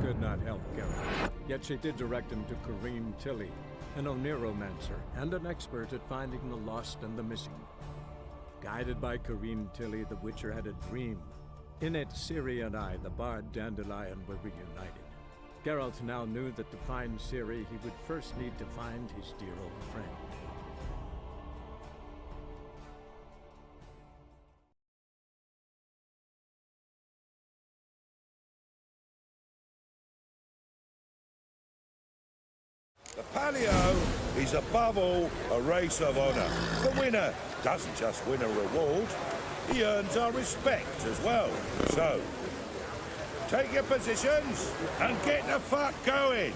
could not help Geralt, yet she did direct him to Corrine Tilly, an Oniromancer and an expert at finding the lost and the missing. Guided by Corrine Tilly, the Witcher had a dream. In it, Ciri and I, the bard Dandelion, were reunited. Geralt now knew that to find Ciri, he would first need to find his dear old friend. The Palio is above all a race of honor. The winner doesn't just win a reward, he earns our respect as well. So, take your positions and get the fuck going.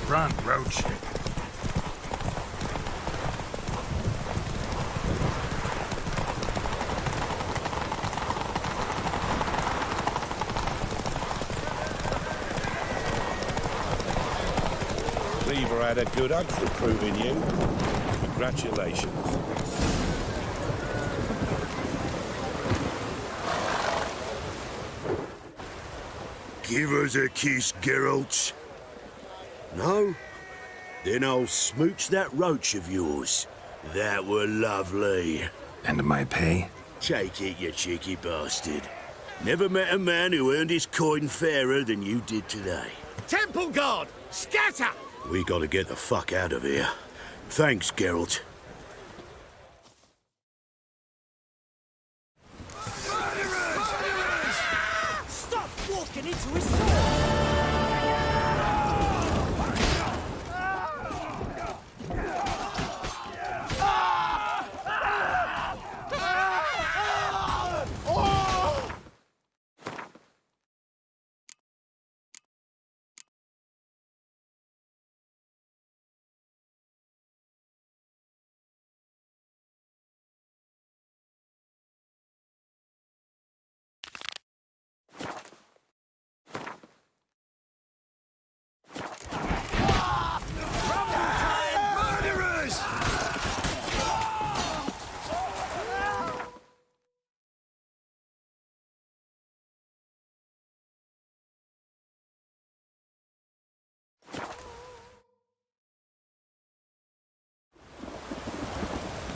Run, Roach. Cleaver had a good hug for proving you. Congratulations. Give us a kiss, Geralt. No? Then I'll smooch that roach of yours. That were lovely. And my pay? Take it, you cheeky bastard. Never met a man who earned his coin fairer than you did today. Temple Guard! Scatter! We gotta get the fuck out of here. Thanks, Geralt. Stop walking into his sword!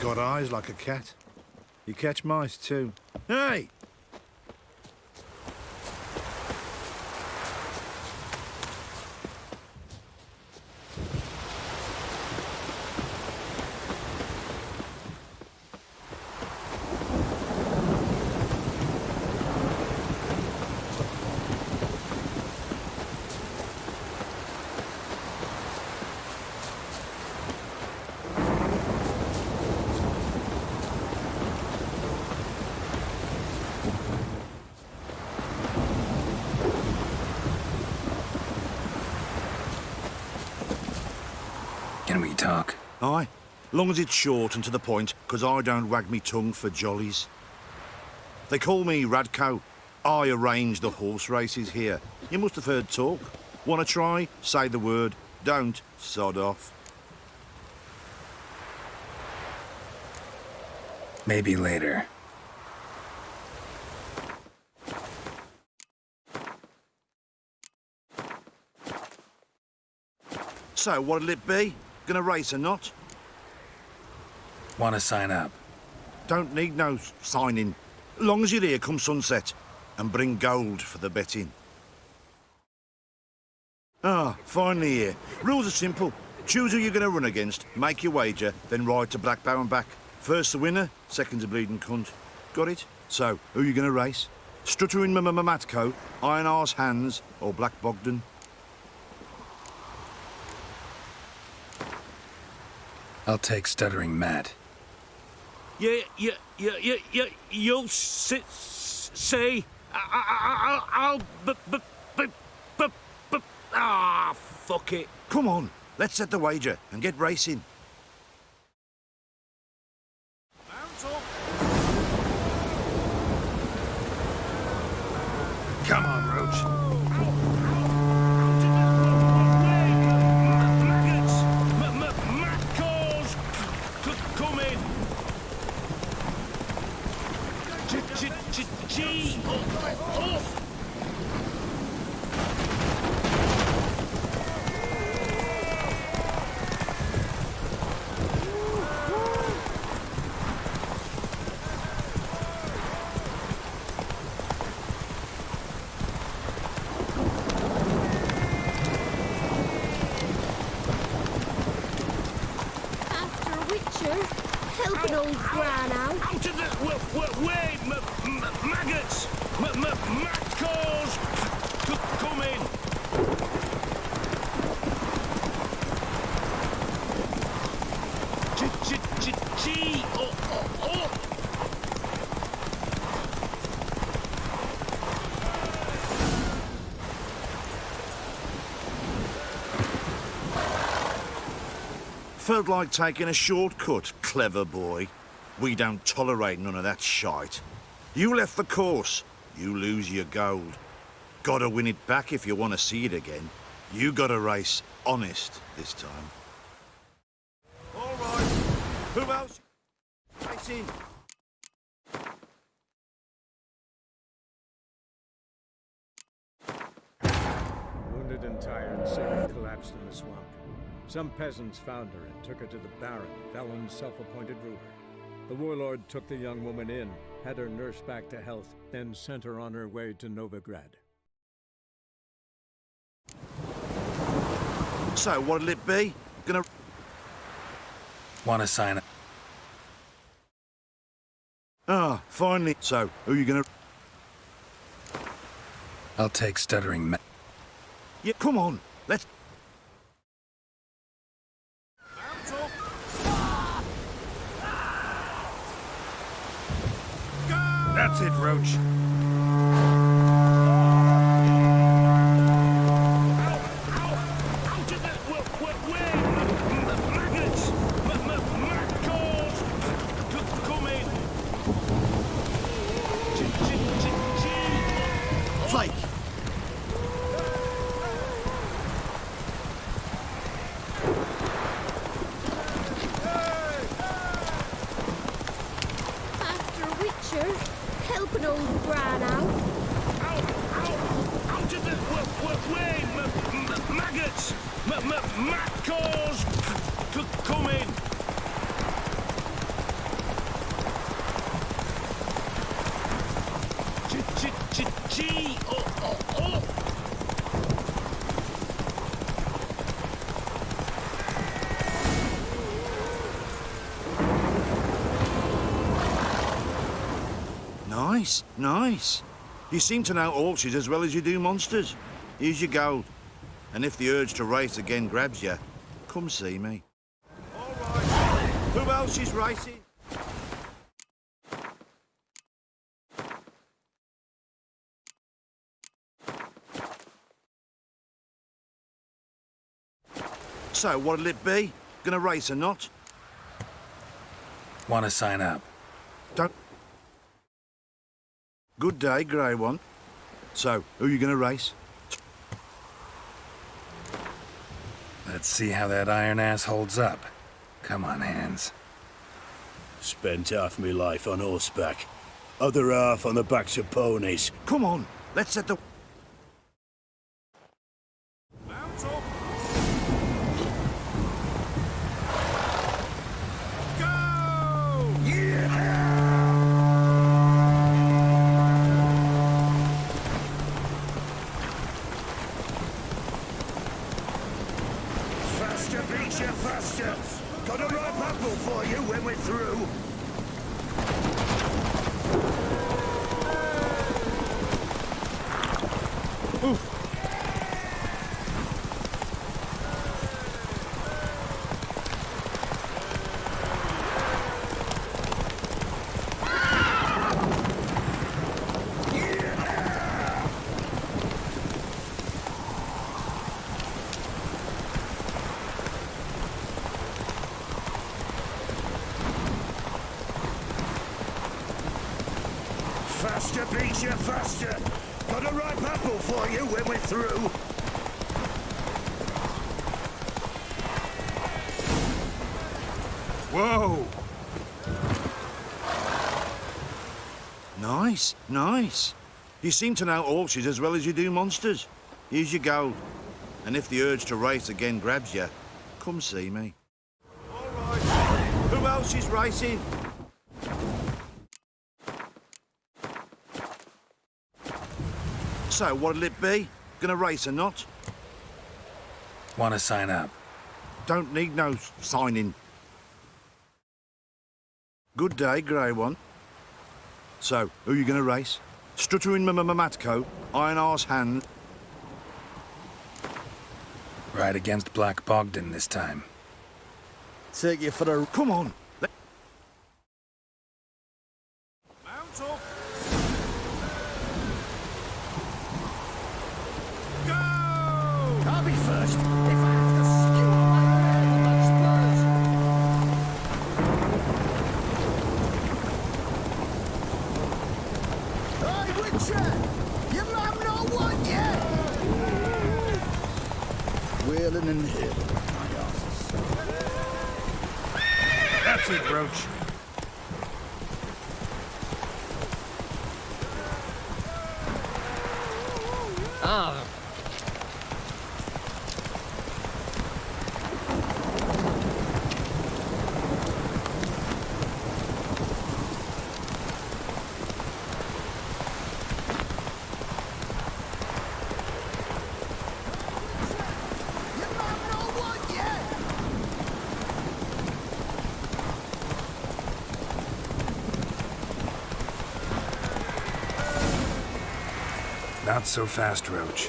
Got eyes like a cat. You catch mice too. Hey! Aye, long as it's short and to the point, 'cause I don't wag me tongue for jollies. They call me Radko. I arrange the horse races here. You must have heard talk. Wanna try? Say the word. Don't, sod off. Maybe later. So, what'll it be? Gonna race or not? Want to sign up? Don't need no signing. Long as you're here come sunset. And bring gold for the betting. Ah, finally here. Rules are simple. Choose who you're going to run against, make your wager, then ride to Blackbow and back. First the winner, second's a bleeding cunt. Got it? So, who you going to race? Stuttering Matco, Iron Arse Hands, or Black Bogdan? I'll take Stuttering Matt. You'll see. I'll fuck it. Come on, let's set the wager and get racing. Come on, Roach. Macos, come in. G. After a witcher, help an old gran out. Out of the way, maggots! Macos, come in! G, oh! Felt like taking a shortcut, clever boy. We don't tolerate none of that shite. You left the course, you lose your gold. Gotta win it back if you want to see it again. You gotta race honest this time. All right, who else? Racing. Wounded and tired, Sigurd collapsed in the swamp. Some peasants found her and took her to the Baron, Velen's self-appointed ruler. The warlord took the young woman in, had her nursed back to health, then sent her on her way to Novigrad. So, what'll it be? Gonna... Want to sign up? Ah, finally. So, who you gonna... I'll take Stuttering Matt. Yeah, come on, let's... That's it, Roach. Out of the way, maggots! Macos, come in! Flake! After a witcher, help an old gran out. Out of the way, maggots! Macos, come in! G, oh! Nice, nice. You seem to know horses as well as you do monsters. Here's your gold. And if the urge to race again grabs you, come see me. All right. Who else is racing? So, what'll it be? Gonna race or not? Want to sign up? Don't... Good day, Grey One. So, who you gonna race? Let's see how that iron ass holds up. Come on, Hands. Spent half my life on horseback. Other half on the backs of ponies. Come on, let's set the... Mount up! Go! Faster beats you faster. Got a ripe apple for you when we're through. Faster beats you faster. Got a ripe apple for you when we're through. Whoa! Nice, nice. You seem to know horses as well as you do monsters. Here's your gold. And if the urge to race again grabs you, come see me. All right. Who else is racing? So, what'll it be? Gonna race or not? Want to sign up? Don't need no signing. Good day, Grey One. So, who you gonna race? Stuttering Matco, Iron Arse Hand. Right against Black Bogdan this time. Take you for the... Come on. Mount up! I'll be first if I have to skew my spurs. Hey, Witcher! Your mum not one yet? Wheeling and dealing. My arse is so... That's it, Roach. Ah. Your mum not one yet? Not so fast, Roach.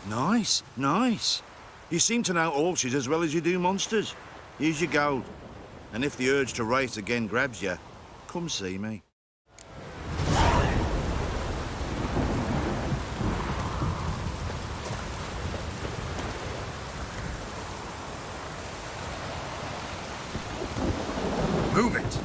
Nice, nice. You seem to know horses as well as you do monsters. Here's your gold. And if the urge to race again grabs you, come see me. Move it!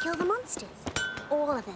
kill the monsters. All of them.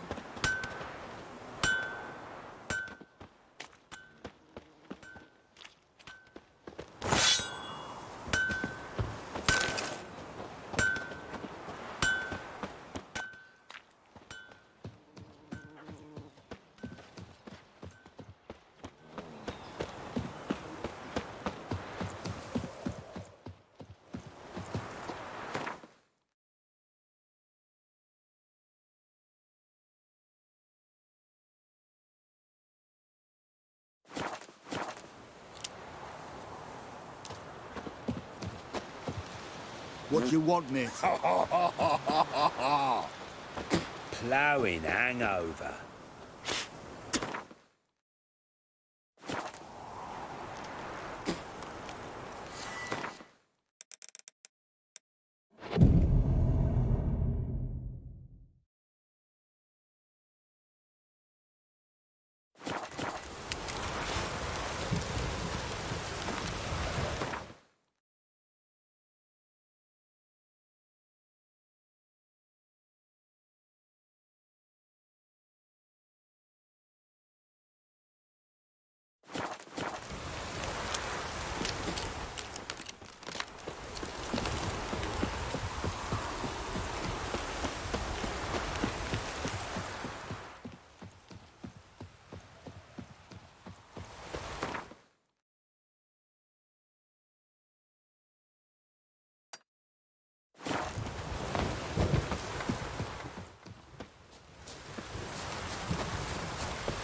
What you want, mate? Ploughing hangover.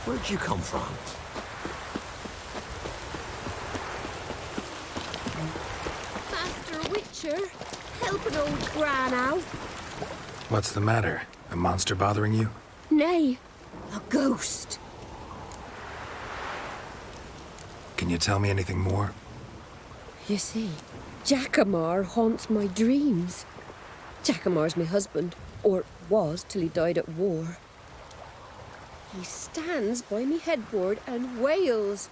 Where'd you come from? Master Witcher, help an old gran out. What's the matter? A monster bothering you? Nay, a ghost. Can you tell me anything more? You see, Jackamar haunts my dreams. Jackamar's my husband, or was till he died at war. He stands by me headboard and wails.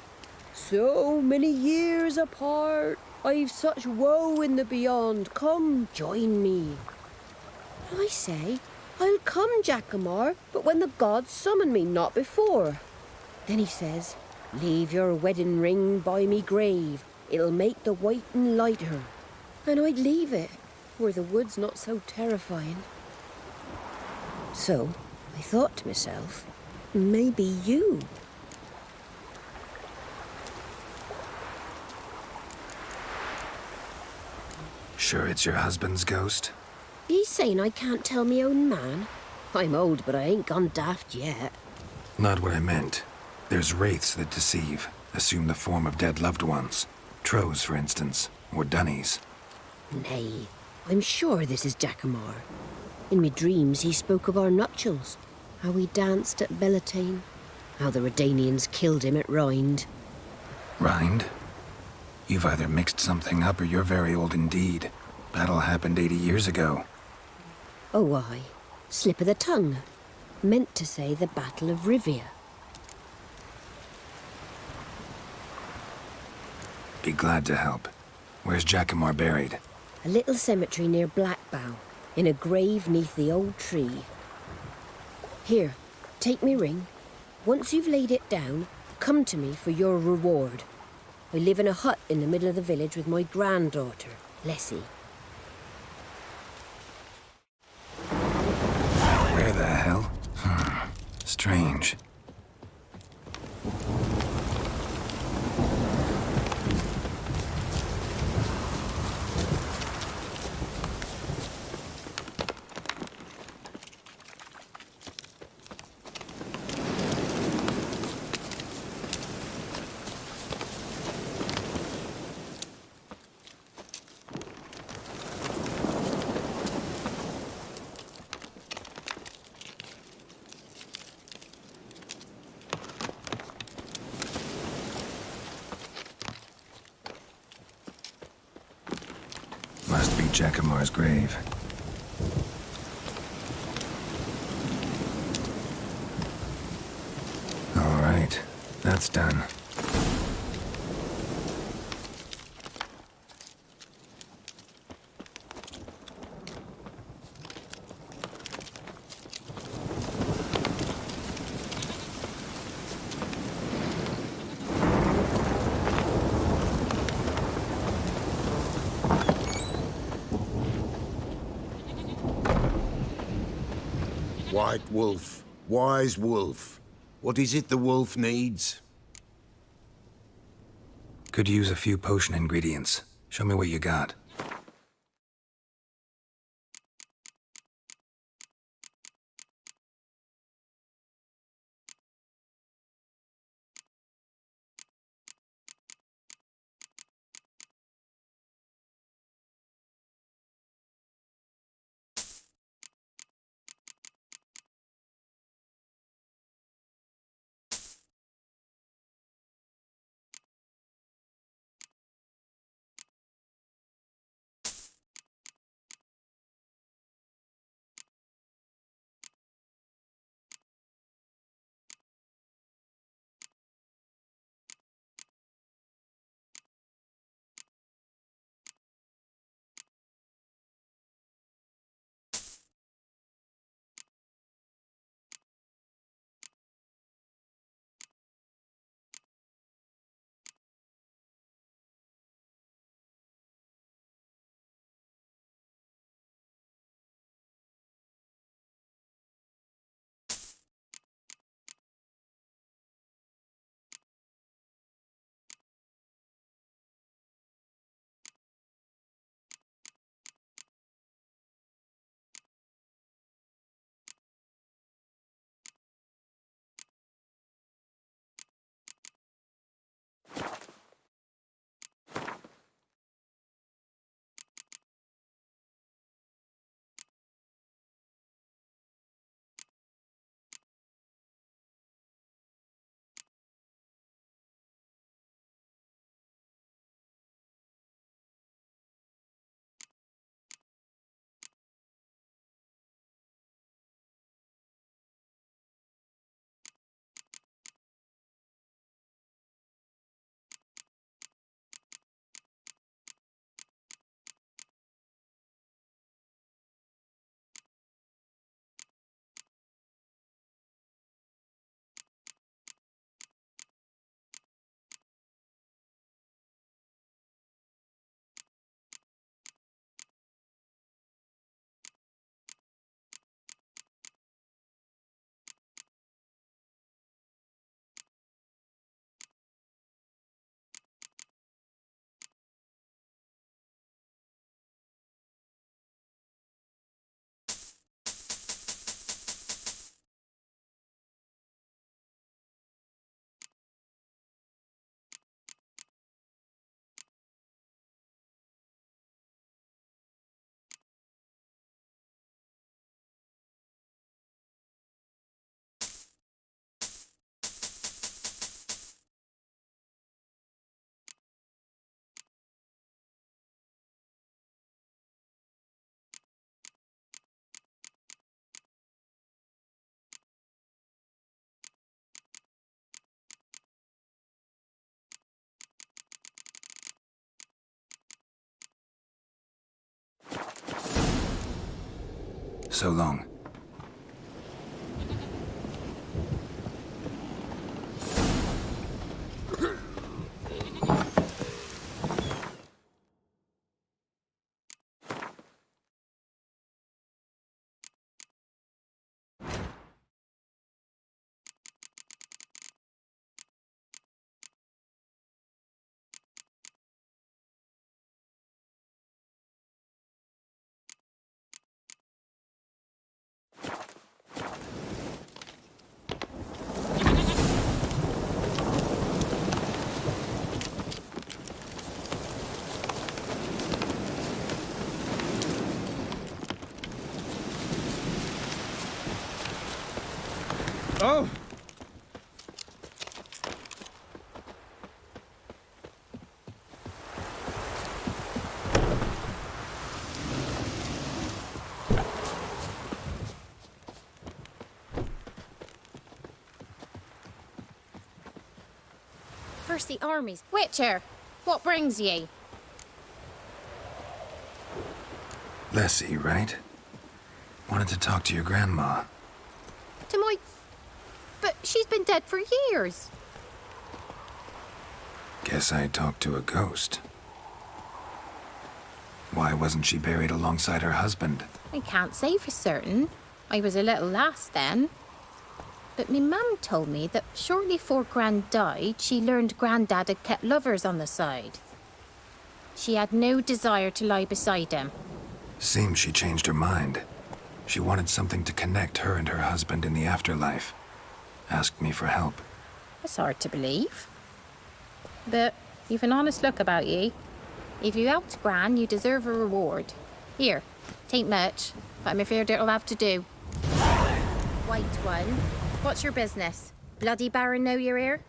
So many years apart, I've such woe in the beyond. Come, join me. I say, I'll come, Jackamar, but when the gods summon me, not before. Then he says, leave your wedding ring by me grave. It'll make the waiting lighter. And I'd leave it, where the wood's not so terrifying. So, I thought to myself, maybe you. Sure it's your husband's ghost? He's saying I can't tell me own man. I'm old, but I ain't gone daft yet. Not what I meant. There's wraiths that deceive, assume the form of dead loved ones. Trows, for instance, or Dunnies. Nay, I'm sure this is Jackamar. In me dreams he spoke of our nuptials, how we danced at Bellatane, how the Redanians killed him at Rind. Rind? You've either mixed something up or you're very old indeed. Battle happened 80 years ago. Oh, aye. Slip of the tongue. Meant to say the Battle of Rivia. Be glad to help. Where's Jackamar buried? A little cemetery near Blackbough, in a grave neath the old tree. Here, take me ring. Once you've laid it down, come to me for your reward. I live in a hut in the middle of the village with my granddaughter, Lessie. Where the hell? Strange. Must be Jackamar's grave. All right, that's done. White Wolf, Wise Wolf. What is it the wolf needs? Could use a few potion ingredients. Show me what you got. So long. Oh! First the armies. Witcher, what brings ye? Lessie, right? Wanted to talk to your grandma. To my... But she's been dead for years. Guess I talked to a ghost. Why wasn't she buried alongside her husband? I can't say for certain. I was a little lass then. But me mum told me that shortly before Gran died, she learned Grandad had kept lovers on the side. She had no desire to lie beside him. Seems she changed her mind. She wanted something to connect her and her husband in the afterlife. Asked me for help. It's hard to believe. But you've an honest look about ye. If you helped Gran, you deserve a reward. Here, tain't much, but I'm afraid it'll have to do. White one, what's your business? Bloody Baron know you're here?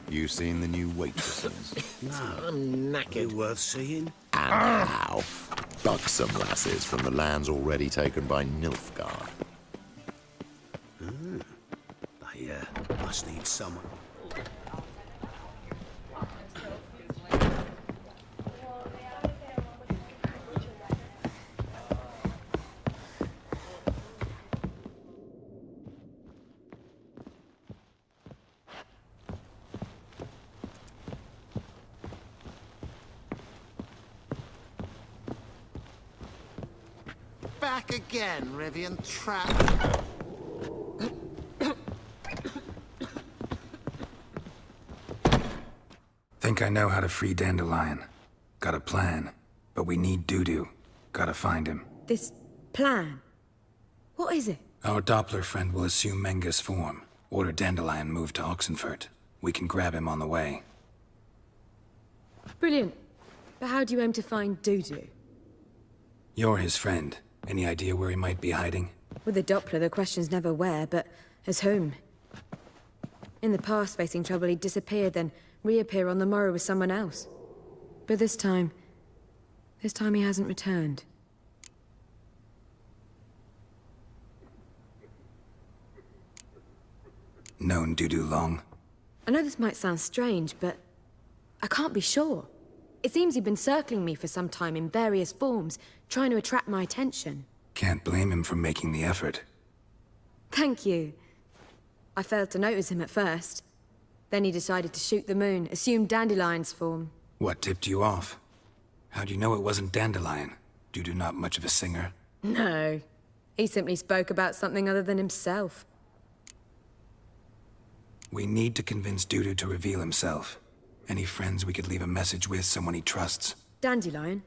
You seen the new waitresses? I'm knackered. Worth seeing? And how? Buxom lasses from the lands already taken by Nilfgaard. They must need someone. Back again, Rivian Trap. Think I know how to free Dandelion. Got a plan. But we need Dudu. Gotta find him. This plan? What is it? Our Doppler friend will assume Menga's form. Order Dandelion moved to Oxenfurt. We can grab him on the way. Brilliant. But how do you aim to find Dudu? You're his friend. Any idea where he might be hiding? With the Doppler, the question's never where, but as whom. In the past, facing trouble, he'd disappear, then reappear on the morrow with someone else. But this time he hasn't returned. Known Dudu long? I know this might sound strange, but I can't be sure. It seems he'd been circling me for some time in various forms, trying to attract my attention. Can't blame him for making the effort. Thank you. I failed to notice him at first. Then he decided to shoot the moon, assumed Dandelion's form. What tipped you off? How'd you know it wasn't Dandelion? Dudu not much of a singer? No. He simply spoke about something other than himself. We need to convince Dudu to reveal himself. Any friends we could leave a message with, someone he trusts? Dandelion?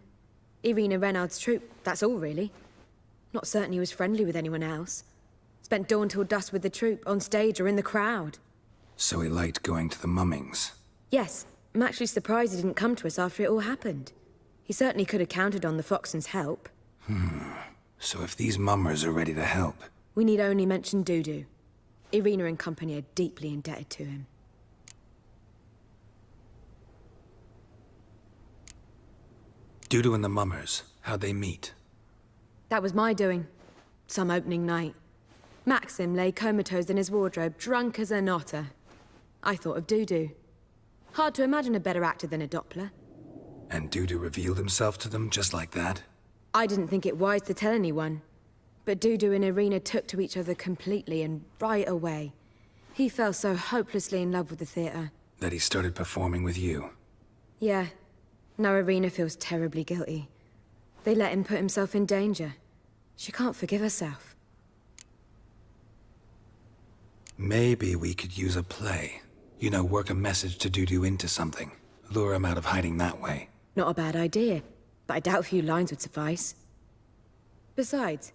Irina Renard's troupe, that's all really. Not certain he was friendly with anyone else. Spent dawn till dusk with the troupe, on stage or in the crowd. So he liked going to the mummings. Yes, I'm actually surprised he didn't come to us after it all happened. He certainly could have counted on the Foxen's help. So if these mummers are ready to help... We need only mention Dudu. Irina and company are deeply indebted to him. Dudu and the mummers, how'd they meet? That was my doing. Some opening night. Maxim lay comatose in his wardrobe, drunk as an otter. I thought of Dudu. Hard to imagine a better actor than a Doppler. And Dudu revealed himself to them just like that? I didn't think it wise to tell anyone. But Dudu and Irina took to each other completely and right away. He fell so hopelessly in love with the theater. That he started performing with you? Yeah. Now Irina feels terribly guilty. They let him put himself in danger. She can't forgive herself. Maybe we could use a play. You know, work a message to Dudu into something. Lure him out of hiding that way. Not a bad idea, but I doubt a few lines would suffice. Besides,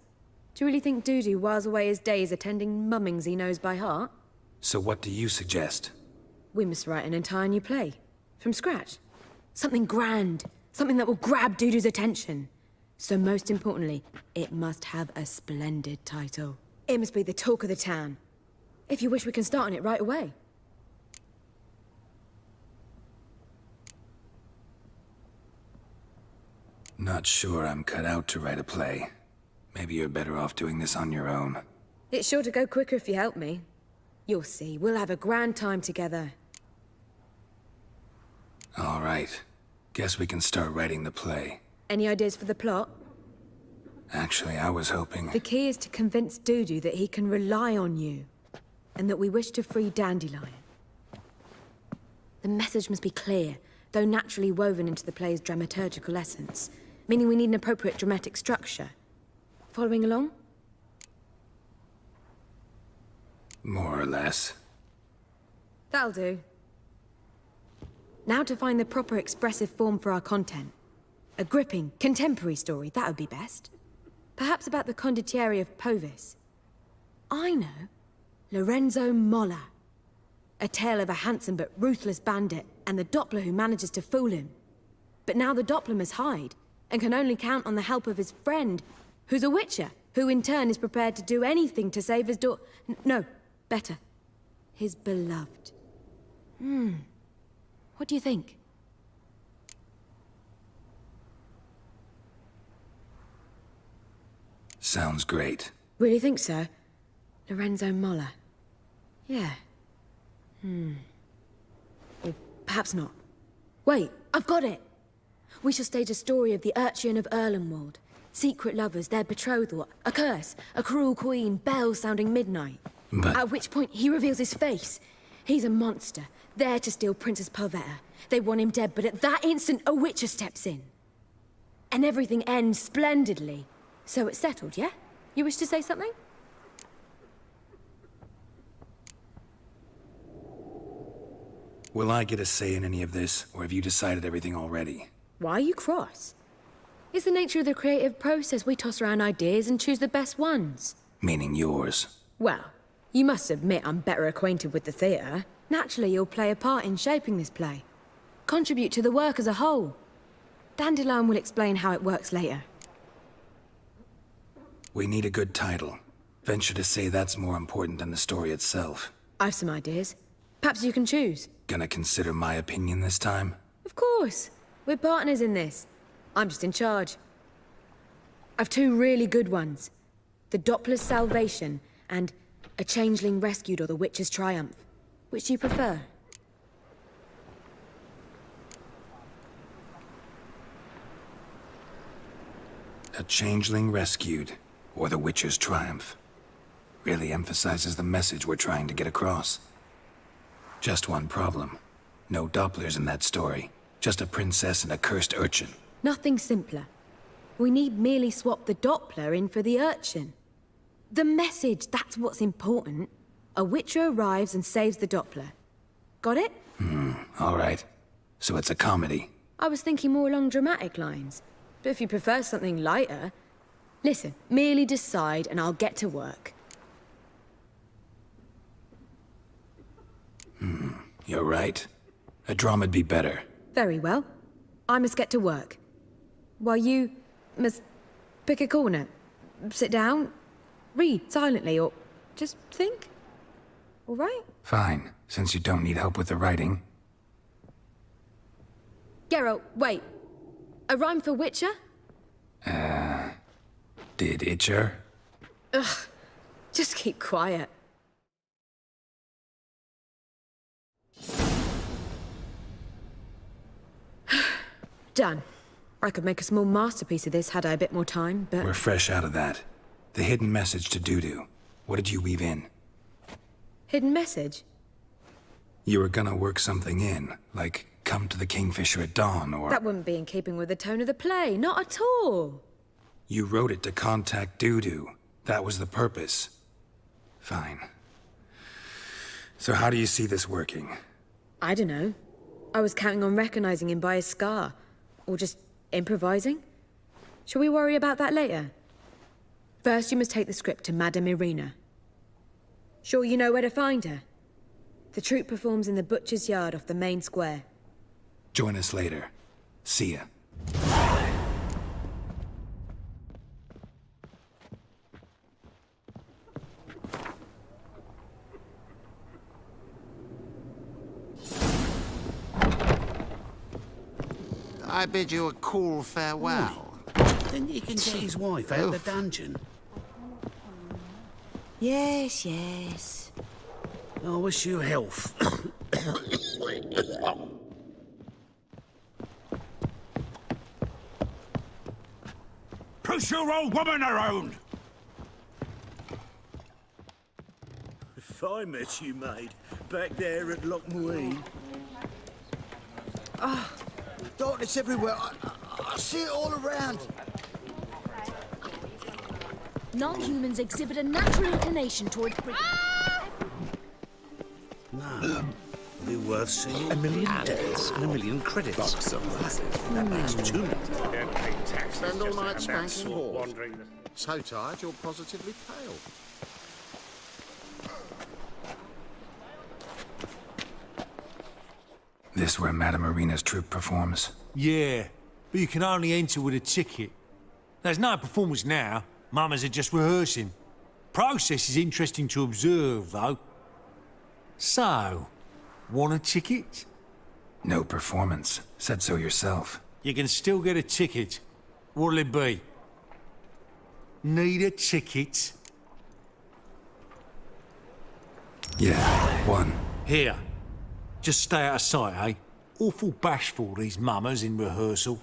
do you really think Dudu whiles away his days attending mummings he knows by heart? So what do you suggest? We must write an entire new play. From scratch. Something grand. Something that will grab Dudu's attention. So most importantly, it must have a splendid title. It must be the talk of the town. If you wish, we can start on it right away. Not sure I'm cut out to write a play. Maybe you're better off doing this on your own. It's sure to go quicker if you help me. You'll see, we'll have a grand time together. All right. Guess we can start writing the play. Any ideas for the plot? Actually, I was hoping... The key is to convince Dudu that he can rely on you, and that we wish to free Dandelion. The message must be clear, though naturally woven into the play's dramaturgical essence, meaning we need an appropriate dramatic structure. Following along? More or less. That'll do. Now to find the proper expressive form for our content. A gripping, contemporary story, that would be best. Perhaps about the condottieri of Povis. I know. Lorenzo Molla. A tale of a handsome but ruthless bandit, and the Doppler who manages to fool him. But now the Doppler must hide, and can only count on the help of his friend, who's a witcher, who in turn is prepared to do anything to save his no, better. His beloved. What do you think? Sounds great. Really think so? Lorenzo Molla. Yeah. Or perhaps not. Wait, I've got it! We shall stage a story of the Urchin of Erlenwald. Secret lovers, their betrothal, a curse, a cruel queen, bells sounding midnight. But... At which point he reveals his face. He's a monster, there to steal Princess Parvetta. They want him dead, but at that instant a witcher steps in. And everything ends splendidly. So it's settled, yeah? You wish to say something? Will I get a say in any of this, or have you decided everything already? Why are you cross? It's the nature of the creative process. We toss around ideas and choose the best ones. Meaning yours. Well, you must admit I'm better acquainted with the theatre. Naturally, you'll play a part in shaping this play. Contribute to the work as a whole. Dandelion will explain how it works later. We need a good title. Venture to say that's more important than the story itself. I've some ideas. Perhaps you can choose. Gonna consider my opinion this time? Of course. We're partners in this. I'm just in charge. I've two really good ones. The Doppler's Salvation and A Changeling Rescued or The Witcher's Triumph. Which do you prefer? A Changeling Rescued, or The Witcher's Triumph. Really emphasizes the message we're trying to get across. Just one problem. No Dopplers in that story. Just a princess and a cursed urchin. Nothing simpler. We need merely swap the Doppler in for the urchin. The message, that's what's important. A witcher arrives and saves the Doppler. Got it? All right. So it's a comedy. I was thinking more along dramatic lines. But if you prefer something lighter... Listen, merely decide and I'll get to work. You're right. A drama'd be better. Very well. I must get to work. While you must pick a corner, sit down, read silently, or just think. All right? Fine, since you don't need help with the writing. Geralt, wait. A rhyme for Witcher? Did Itcher? Ugh. Just keep quiet. Done. I could make a small masterpiece of this had I a bit more time, but... We're fresh out of that. The hidden message to Dudu. What did you weave in? Hidden message? You were gonna work something in, like come to the Kingfisher at dawn, or... That wouldn't be in keeping with the tone of the play, not at all. You wrote it to contact Dudu. That was the purpose. Fine. So how do you see this working? I don't know. I was counting on recognizing him by his scar. Or just improvising? Shall we worry about that later? First, you must take the script to Madame Irina. Sure you know where to find her? The troupe performs in the butcher's yard off the main square. Join us later. See ya. I bid you a cool farewell. Then you can get his wife out of the dungeon. Yes, yes. I wish you health. Push your old woman around! If I met you, mate, back there at Lochmuine. Darkness everywhere. I see it all around. Non-humans exhibit a natural inclination towards... No. Be worth seeing. 1 million deaths and 1 million credits. Buxom lasses. That makes 2 million. Spend all night spanking balls. So tired you're positively pale. This where Madame Marina's troupe performs? Yeah, but you can only enter with a ticket. There's no performance now. Mamas are just rehearsing. Process is interesting to observe, though. So, want a ticket? No performance. Said so yourself. You can still get a ticket. What'll it be? Need a ticket? Yeah, one. Here. Just stay out of sight, eh? Awful bashful, these mamas in rehearsal.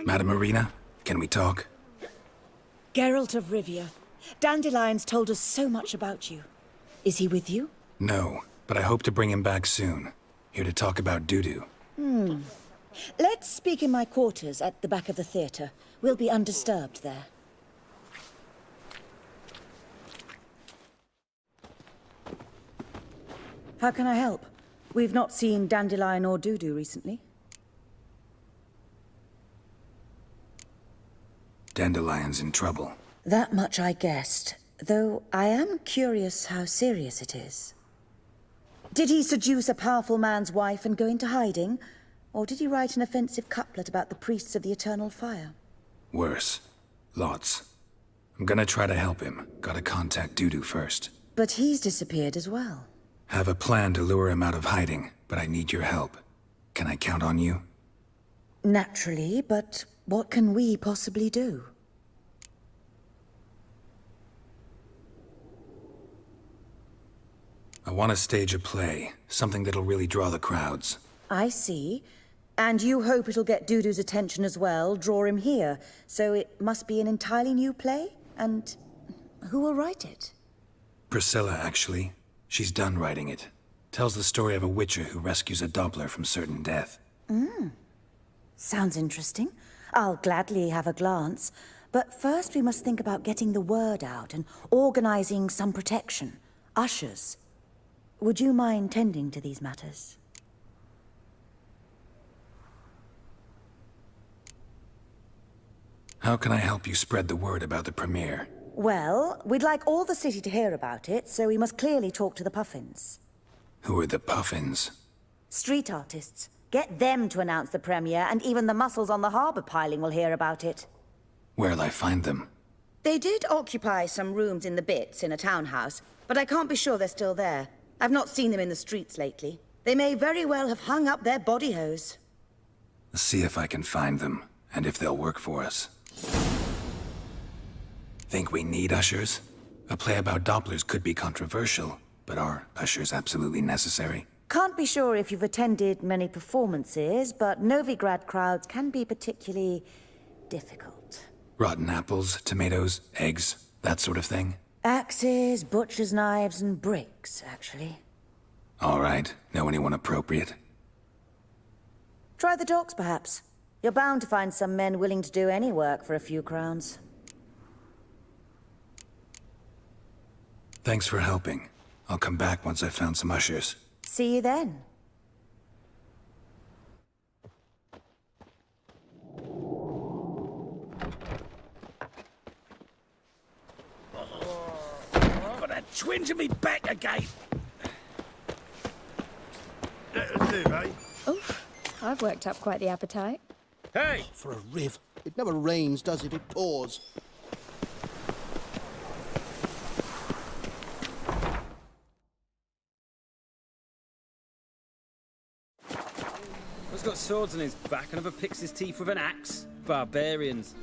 Madame Marina, can we talk? Geralt of Rivia. Dandelion's told us so much about you. Is he with you? No, but I hope to bring him back soon. Here to talk about Dudu. Let's speak in my quarters at the back of the theatre. We'll be undisturbed there. How can I help? We've not seen Dandelion or Dudu recently. Dandelion's in trouble. That much I guessed, though I am curious how serious it is. Did he seduce a powerful man's wife and go into hiding? Or did he write an offensive couplet about the priests of the eternal fire? Worse. Lots. I'm gonna try to help him. Gotta contact Dudu first. But he's disappeared as well. Have a plan to lure him out of hiding, but I need your help. Can I count on you? Naturally, but what can we possibly do? I want to stage a play, something that'll really draw the crowds. I see. And you hope it'll get Dudu's attention as well, draw him here. So it must be an entirely new play? And who will write it? Priscilla, actually. She's done writing it. Tells the story of a witcher who rescues a Doppler from certain death. Sounds interesting. I'll gladly have a glance. But first we must think about getting the word out and organizing some protection. Ushers. Would you mind tending to these matters? How can I help you spread the word about the premiere? Well, we'd like all the city to hear about it, so we must clearly talk to the Puffins. Who are the Puffins? Street artists. Get them to announce the premiere, and even the muscles on the harbour piling will hear about it. Where'll I find them? They did occupy some rooms in the Bits in a townhouse, but I can't be sure they're still there. I've not seen them in the streets lately. They may very well have hung up their body hose. See if I can find them, and if they'll work for us. Think we need ushers? A play about Dopplers could be controversial, but are ushers absolutely necessary? Can't be sure if you've attended many performances, but Novigrad crowds can be particularly difficult. Rotten apples, tomatoes, eggs, that sort of thing? Axes, butcher's knives, and bricks, actually. All right. Know anyone appropriate? Try the docks, perhaps. You're bound to find some men willing to do any work for a few crowns. Thanks for helping. I'll come back once I've found some ushers. See you then. twins in me back again. That'll do, eh? Oof, I've worked up quite the appetite. Hey! For a riv. It never rains, does it? It pours. He's got swords on his back and never picks his teeth with an axe. Barbarians.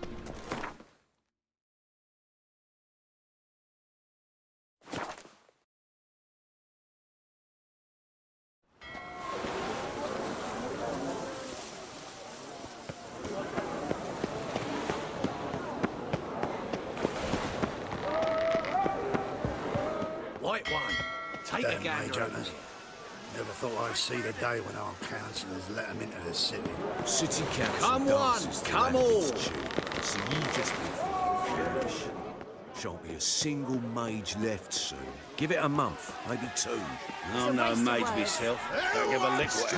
White one. Take a gander. Major. Never thought I'd see the day when our councillors let them into the city. City council. Come one, come all. So you just be foolish. Shan't be a single mage left soon. Give it a month, maybe 2. I'm no mage myself. Don't give a lick what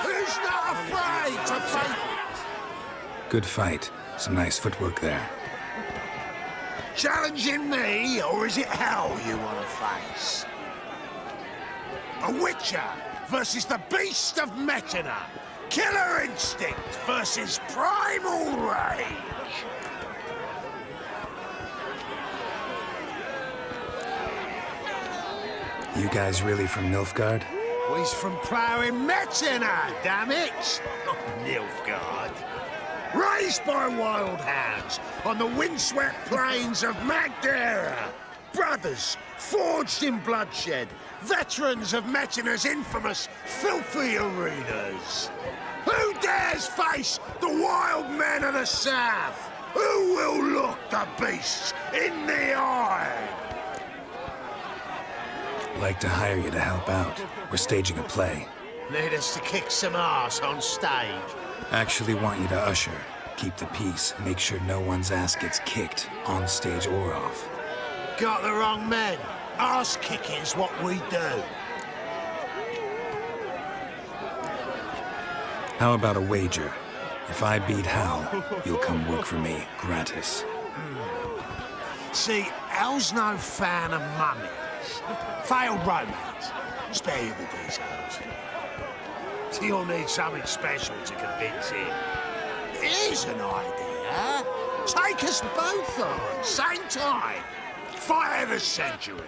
Who's not afraid to fight? Good fight. Some nice footwork there. Challenging me, or is it hell you want to face? A witcher versus the beast of Metina. Killer instinct versus primal rage. You guys really from Nilfgaard? He's from ploughing Metina, damn it! Not Nilfgaard. Raised by wild hounds on the windswept plains of Magdera. Brothers forged in bloodshed. Veterans of Metina's infamous filthy arenas. Who dares face the wild men of the south? Who will look the beasts in the eye? Like to hire you to help out. We're staging a play. Need us to kick some ass on stage. Actually want you to usher. Keep the peace. Make sure no one's ass gets kicked, on stage or off. Got the wrong men. Ass kicking's what we do. How about a wager? If I beat Hal, you'll come work for me, gratis. See, Hal's no fan of mummies. Failed romance. Spare you the details. You'll need something special to convince him. Here's an idea. Take us both on, same time. Fight of the century.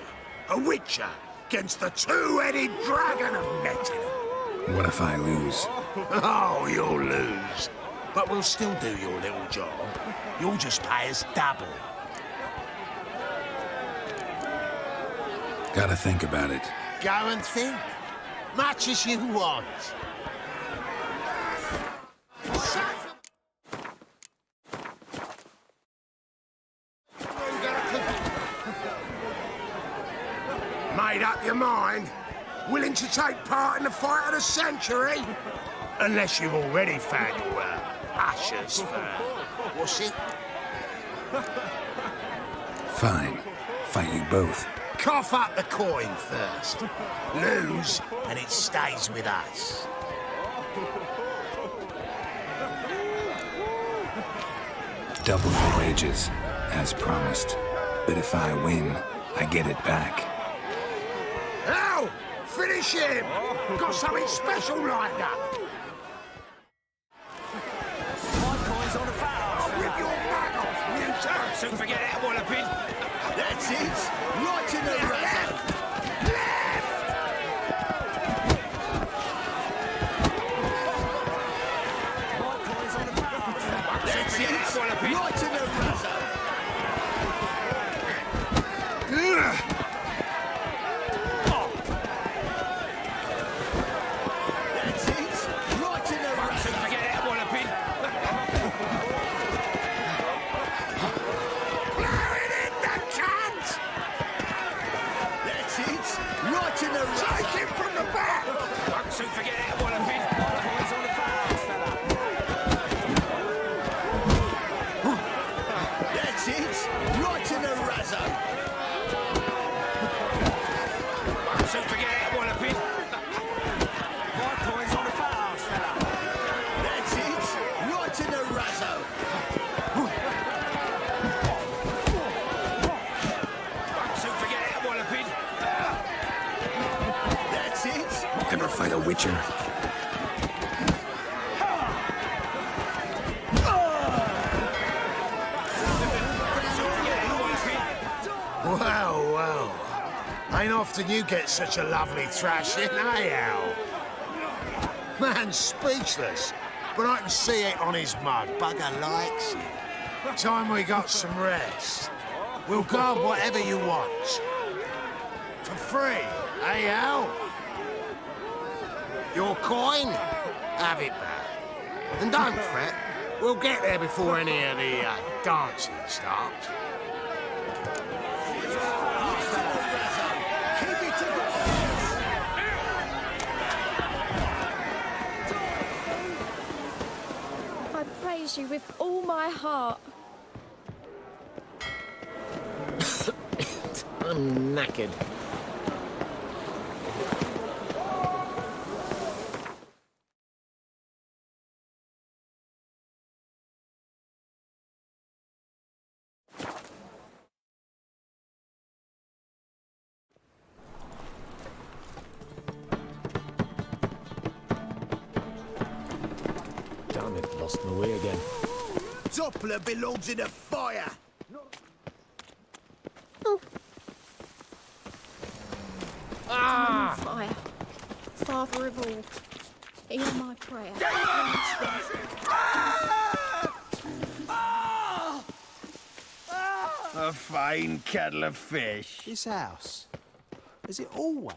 A witcher against the two-headed dragon of Metina. What if I lose? Oh, you'll lose. But we'll still do your little job. You'll just pay us double. Gotta think about it. Go and think. Much as you want. Made up your mind? Willing to take part in the fight of the century? Unless you've already found your ashes for... what's it? Fine. Fight you both. Cough up the coin first. Lose, and it stays with us. Double the wages, as promised. But if I win, I get it back. Now, finish him! Got something special lined up. My coin's on a foul. I'll rip your back off, you sir. Soon forget that, Wallopin. That's it. Right in the Left! Left! My coin's on a foul. That's it. Right in the razor. That's it. Right in the razor. Soon forget that, Wallopin. Blowing in the cunt! That's it. Right in the razor. Take him from the back! Won't soon forget that, Wallopin. My coin's on a foul, fella. Witcher. Well, well. Ain't often you get such a lovely thrashing, eh, Al? Man's speechless, but I can see it on his mud. Bugger likes it. Time we got some rest. We'll guard whatever you want. For free, eh, Al? Your coin? Have it back. And don't fret, we'll get there before any of the dancing starts. I praise you with all my heart. I'm knackered. Damn it, lost my way again. Doppler belongs in a fire! Ah! Fire. Father of all, hear my prayer. A fine kettle of fish. This house, is it always?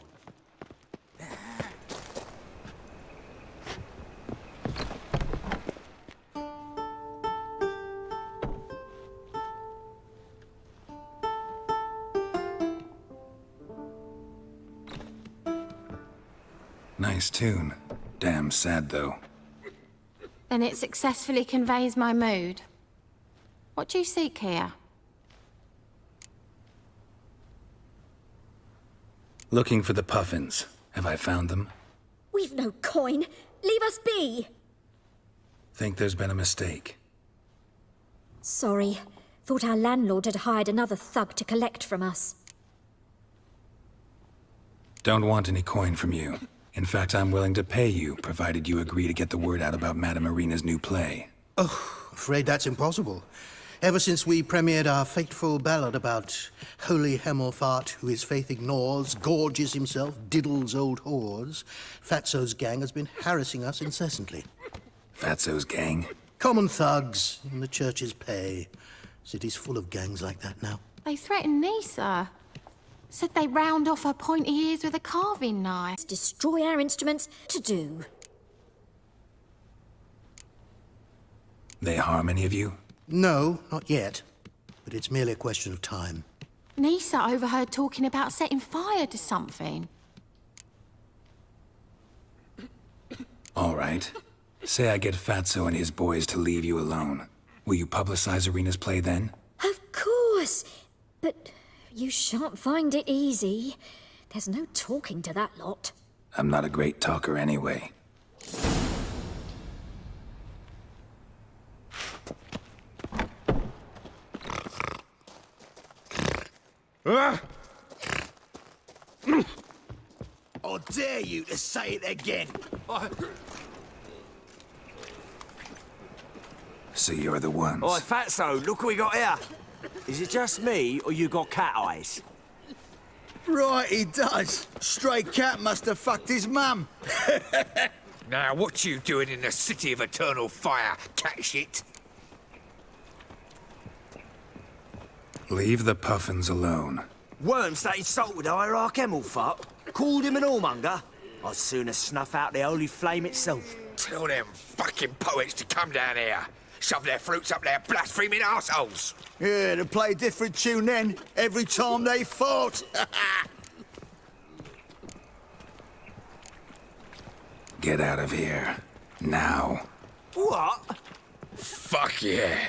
Nice tune. Damn sad, though. Then it successfully conveys my mood. What do you seek here? Looking for the Puffins. Have I found them? We've no coin. Leave us be. Think there's been a mistake. Sorry. Thought our landlord had hired another thug to collect from us. Don't want any coin from you. In fact, I'm willing to pay you, provided you agree to get the word out about Madame Irina's new play. Oh, afraid that's impossible. Ever since we premiered our fateful ballad about holy Hemelfart, who his faith ignores, gorges himself, diddles old whores, Fatso's gang has been harassing us incessantly. Fatso's gang? Common thugs in the church's pay. City's full of gangs like that now. They threatened Nisa. Said they round off her pointy ears with a carving knife. Destroy our instruments to do. They harm any of you? No, not yet. But it's merely a question of time. Nisa overheard talking about setting fire to something. All right. Say I get Fatso and his boys to leave you alone. Will you publicize Irina's play then? Of course. But you shan't find it easy. There's no talking to that lot. I'm not a great talker anyway. I dare you to say it again. So you're the ones. Oi, Fatso, look what we got here. Is it just me, or you got cat eyes? Right, he does. Stray cat must have fucked his mum. Now, what you doing in the city of eternal fire, cat shit? Leave the Puffins alone. Worms that insulted Hierarch Hemelfart, called him an whoremonger. I'd sooner snuff out the holy flame itself. Tell them fucking poets to come down here. Shove their fruits up their blaspheming arseholes. Yeah, to play a different tune then, every time they fought. Get out of here. Now. What? Fuck yeah.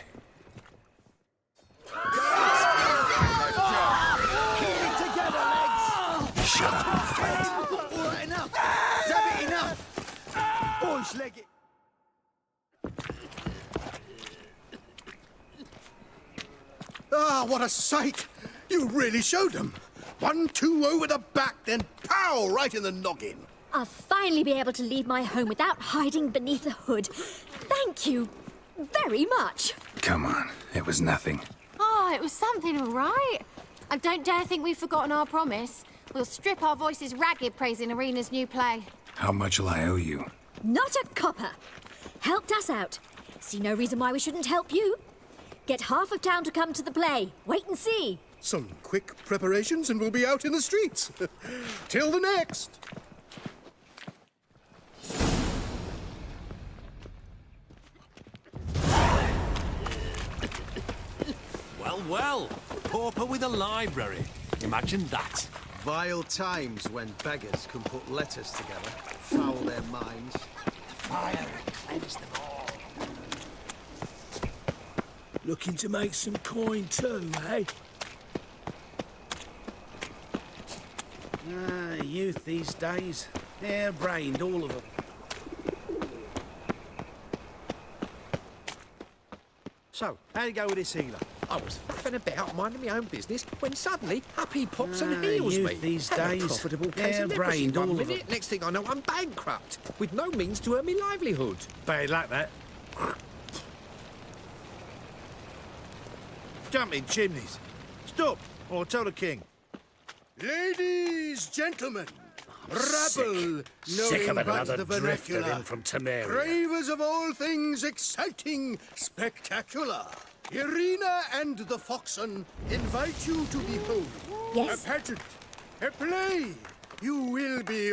Shut up and fight. All right, enough. Damn it, enough. Boys, leg it. Ah, what a sight! You really showed them. 1-2 over the back, then pow, right in the noggin. I'll finally be able to leave my home without hiding beneath a hood. Thank you very much. Come on, it was nothing. Oh, it was something, all right. I don't dare think we've forgotten our promise. We'll strip our voices ragged praising Arena's new play. How much will I owe you? Not a copper. Helped us out. See no reason why we shouldn't help you. Get half of town to come to the play. Wait and see. Some quick preparations and we'll be out in the streets. Till the next. Well, well. Pauper with a library. Imagine that. Vile times when beggars can put letters together, foul their minds. Fire cleanse them all. Looking to make some coin too, eh? Youth these days. Hair-brained, all of them. So, how'd you go with this healer? I was faffing about, minding my own business, when suddenly up he pops and heals me. These Had a days, profitable case of leprosy hair-brained, one all of minute, them. next thing I know, I'm bankrupt, with no means to earn me livelihood. Bad like that. Jumping chimneys. Stop, or I'll tell the king. Ladies, gentlemen, rabble, Sick of knowing but another the drifter vernacular, in from Temeria. cravers of all things exciting, spectacular. Irina and the Foxen invite you to behold Yes? a pageant, a play. You will be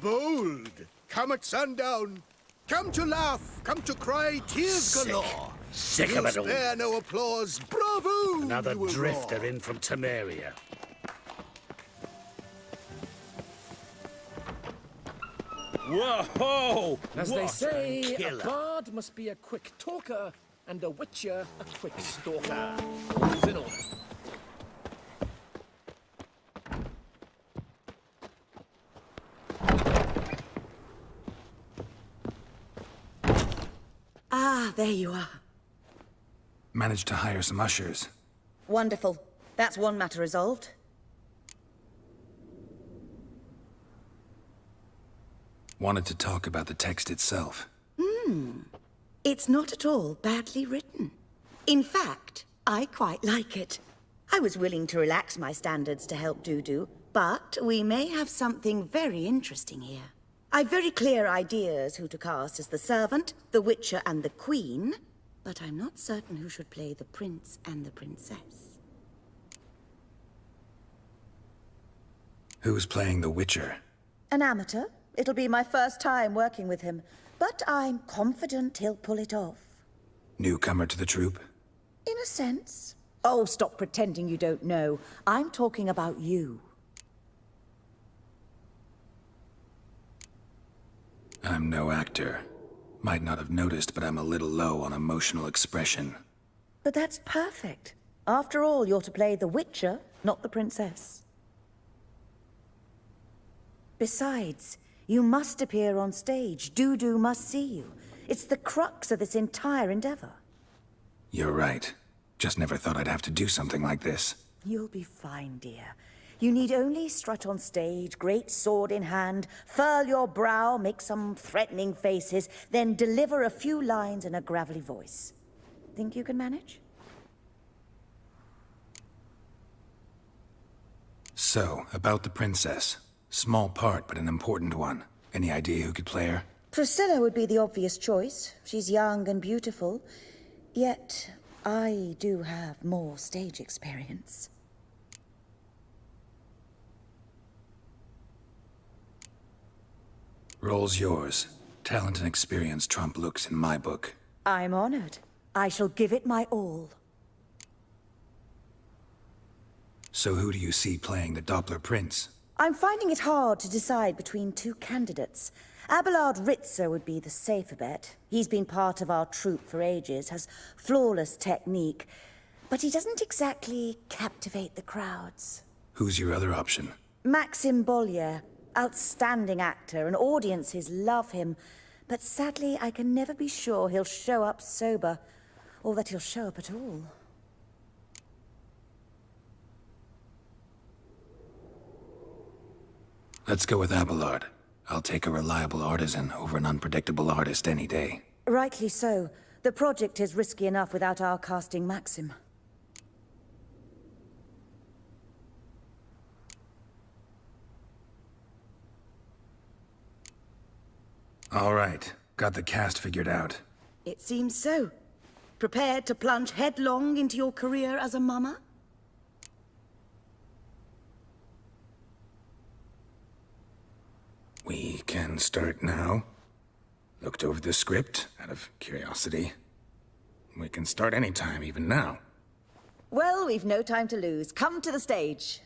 bold. Come at sundown. Come to laugh. Come to cry tears galore. Sick You'll of it all. spare no applause. Bravo! Another you will drifter roar. in from Temeria. Whoa! As they What say, a a killer. bard must be a quick talker, and a witcher a quick stalker. All's in order. Ah, there you are. Managed to hire some ushers. Wonderful. That's one matter resolved. Wanted to talk about the text itself. It's not at all badly written. In fact, I quite like it. I was willing to relax my standards to help Dudu, but we may have something very interesting here. I've very clear ideas who to cast as the servant, the witcher, and the queen, but I'm not certain who should play the prince and the princess. Who's playing the Witcher? An amateur. It'll be my first time working with him, but I'm confident he'll pull it off. Newcomer to the troupe? In a sense. Oh, stop pretending you don't know. I'm talking about you. I'm no actor. Might not have noticed, but I'm a little low on emotional expression. But that's perfect. After all, you're to play the Witcher, not the princess. Besides, you must appear on stage. Dudu must see you. It's the crux of this entire endeavor. You're right. Just never thought I'd have to do something like this. You'll be fine, dear. You need only strut on stage, great sword in hand, furl your brow, make some threatening faces, then deliver a few lines in a gravelly voice. Think you can manage? So, about the princess. Small part, but an important one. Any idea who could play her? Priscilla would be the obvious choice. She's young and beautiful. Yet, I do have more stage experience. Role's yours. Talent and experience trump looks in my book. I'm honored. I shall give it my all. So who do you see playing the Doppler Prince? I'm finding it hard to decide between two candidates. Abelard Ritzer would be the safer bet. He's been part of our troupe for ages, has flawless technique, but he doesn't exactly captivate the crowds. Who's your other option? Maxim Bollier, outstanding actor, and audiences love him, but sadly I can never be sure he'll show up sober, or that he'll show up at all. Let's go with Abelard. I'll take a reliable artisan over an unpredictable artist any day. Rightly so. The project is risky enough without our casting Maxim. All right, got the cast figured out. It seems so. Prepared to plunge headlong into your career as a mama? We can start now. Looked over the script, out of curiosity. We can start anytime, even now. Well, we've no time to lose. Come to the stage.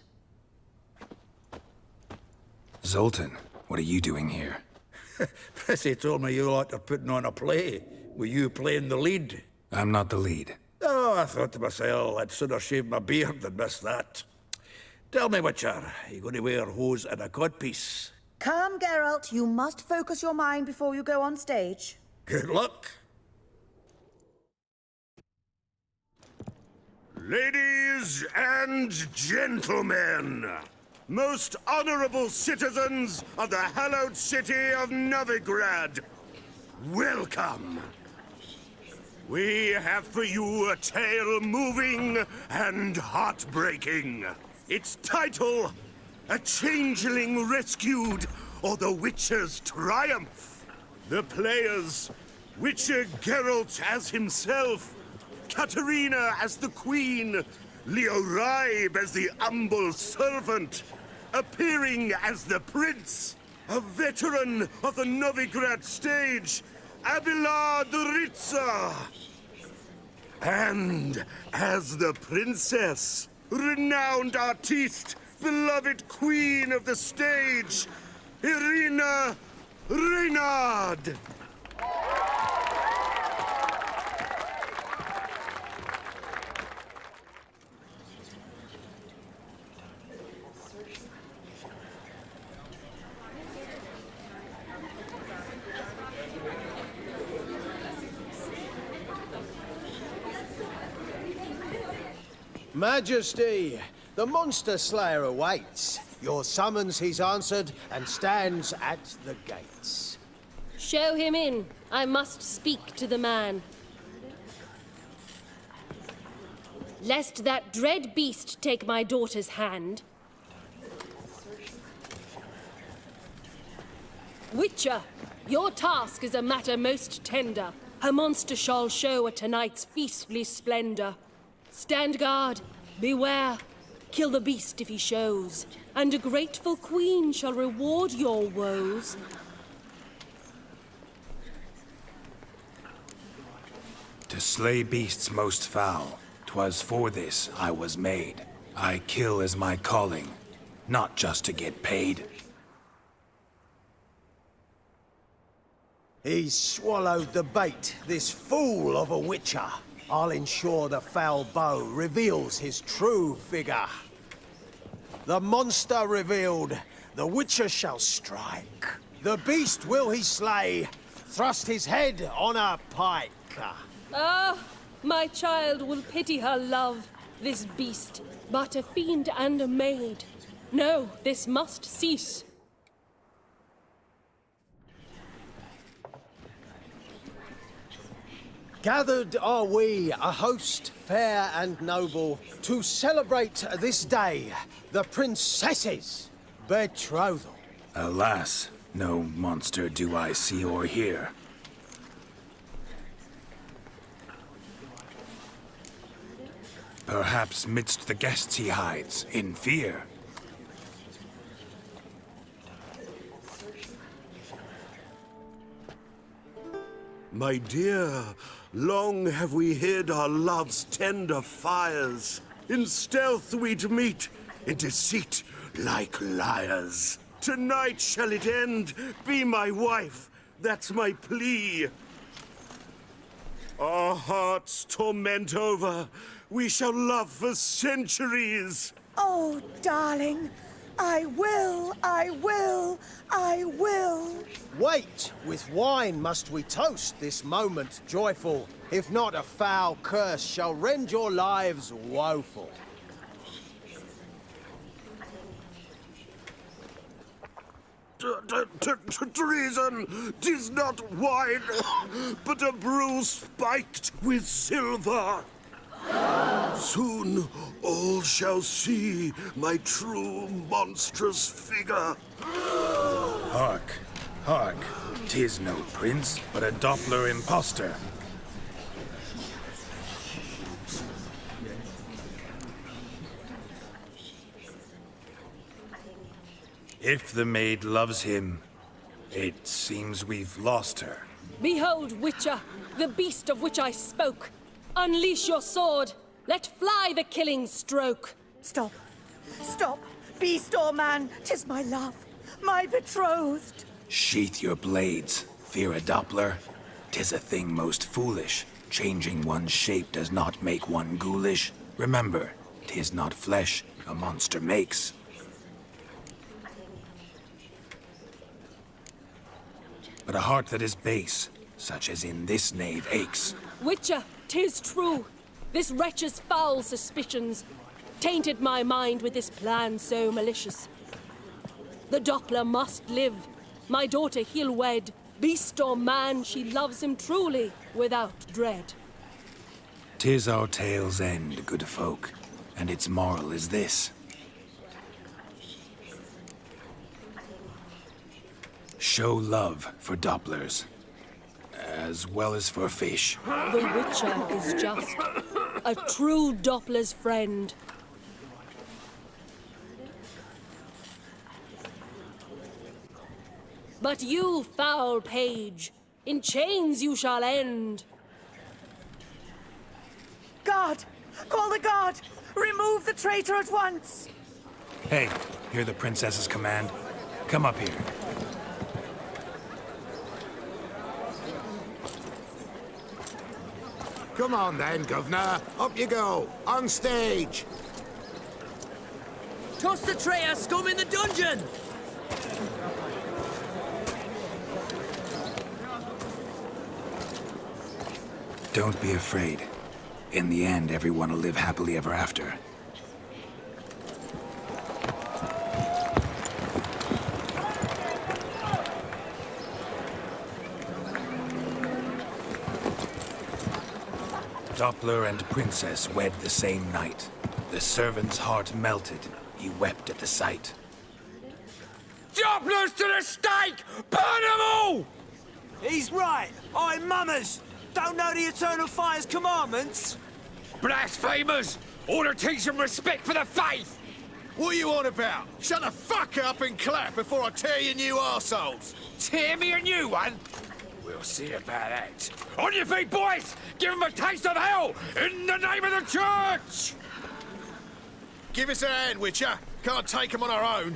Zoltan, what are you doing here? Prissy told me you lot are putting on a play. Were you playing the lead? I'm not the lead. Oh, I thought to myself, I'd sooner shave my beard than miss that. Tell me, Witcher, are you going to wear hose and a codpiece? Calm, Geralt. You must focus your mind before you go on stage. Good luck. Ladies and gentlemen, most honorable citizens of the hallowed city of Novigrad, welcome. We have for you a tale moving and heartbreaking. Its title, A Changeling Rescued, or The Witcher's Triumph. The players, Witcher Geralt as himself, Katarina as the Queen, Leoribe as the humble servant, appearing as the Prince, a veteran of the Novigrad stage, Abelard Ritza. And as the Princess, renowned artiste, beloved Queen of the stage, Irina Reynard. Majesty, the Monster Slayer awaits. Your summons he's answered and stands at the gates. Show him in. I must speak to the man. Lest that dread beast take my daughter's hand. Witcher, your task is a matter most tender. A monster shall show at tonight's feastly splendor. Stand guard, beware, kill the beast if he shows, and a grateful queen shall reward your woes. To slay beasts most foul, 'twas for this I was made. I kill as my calling, not just to get paid. He's swallowed the bait, this fool of a Witcher. I'll ensure the foul bow reveals his true figure. The monster revealed, the Witcher shall strike. The beast will he slay, thrust his head on a pike. Ah, my child will pity her love, this beast, but a fiend and a maid. No, this must cease. Gathered are we, a host fair and noble, to celebrate this day, the princess's betrothal. Alas, no monster do I see or hear. Perhaps midst the guests he hides, in fear. My dear, long have we hid our love's tender fires. In stealth we'd meet, in deceit like liars. Tonight shall it end, be my wife, that's my plea. Our hearts torment over, we shall love for centuries. Oh, darling, I will, I will, I will. Wait, with wine must we toast this moment joyful. If not, a foul curse shall rend your lives woeful. Treason! 'Tis not wine, but a brew spiked with silver. Soon all shall see my true monstrous figure. Hark, hark. 'Tis no prince, but a Doppler impostor. If the maid loves him, it seems we've lost her. Behold, Witcher, the beast of which I spoke. Unleash your sword. Let fly the killing stroke. Stop. Stop. Beast or man, 'tis my love, my betrothed. Sheath your blades, fear a Doppler. 'Tis a thing most foolish. Changing one's shape does not make one ghoulish. Remember, 'tis not flesh a monster makes. But a heart that is base, such as in this knave aches. Witcher, 'tis true. This wretch's foul suspicions tainted my mind with this plan so malicious. The Doppler must live. My daughter he'll wed. Beast or man, she loves him truly, without dread. 'Tis our tale's end, good folk, and its moral is this. Show love for Dopplers, as well as for fish. The Witcher is just a true Doppler's friend. But you, foul page, in chains you shall end. Guard! Call the guard! Remove the traitor at once! Hey, hear the princess's command? Come up here. Come on then, Governor. Up you go. On stage. Toss the traitor scum in the dungeon! Don't be afraid. In the end, everyone will live happily ever after. Doppler and princess wed the same night. The servant's heart melted. He wept at the sight. Dopplers to the stake! Burn them all! He's right. I'm mummers. Don't know the Eternal Fire's commandments? Blasphemers! Order teach them respect for the faith! What are you on about? Shut the fuck up and clap before I tear you new arseholes! Tear me a new one? We'll see about that. On your feet, boys! Give them a taste of hell in the name of the church! Give us a hand, Witcher. Can't take them on our own.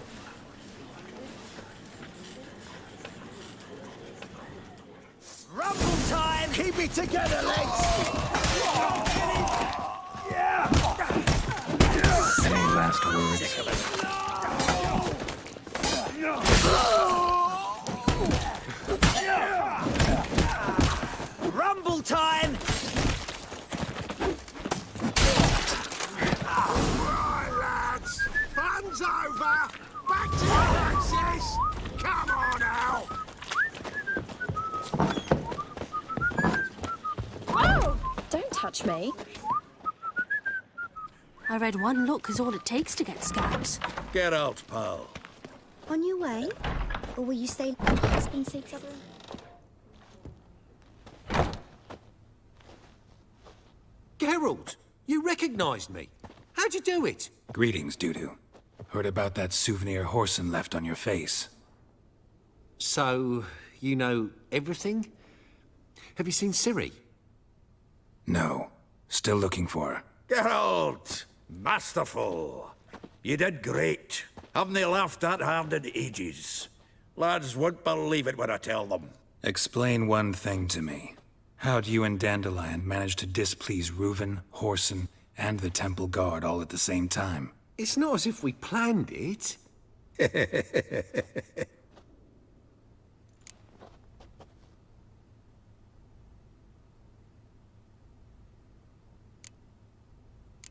Rumble time! Keep it together, lads! Any last words? Rumble time! Right, lads! Fun's over! Back to your places! Come on now! Don't touch me. I read one look is all it takes to get scabs. Get out, pal. On your way? Or will you stay for my husband's sake, Sutherland? Geralt, you recognized me. How'd you do it? Greetings, Dudu. Heard about that souvenir Whoreson left on your face. So, you know everything? Have you seen Ciri? No. Still looking for her. Geralt! Masterful! You did great. Haven't they laughed that hard in ages? Lads won't believe it when I tell them. Explain one thing to me. How'd you and Dandelion manage to displease Reuven, Whoreson, and the Temple Guard all at the same time? It's not as if we planned it.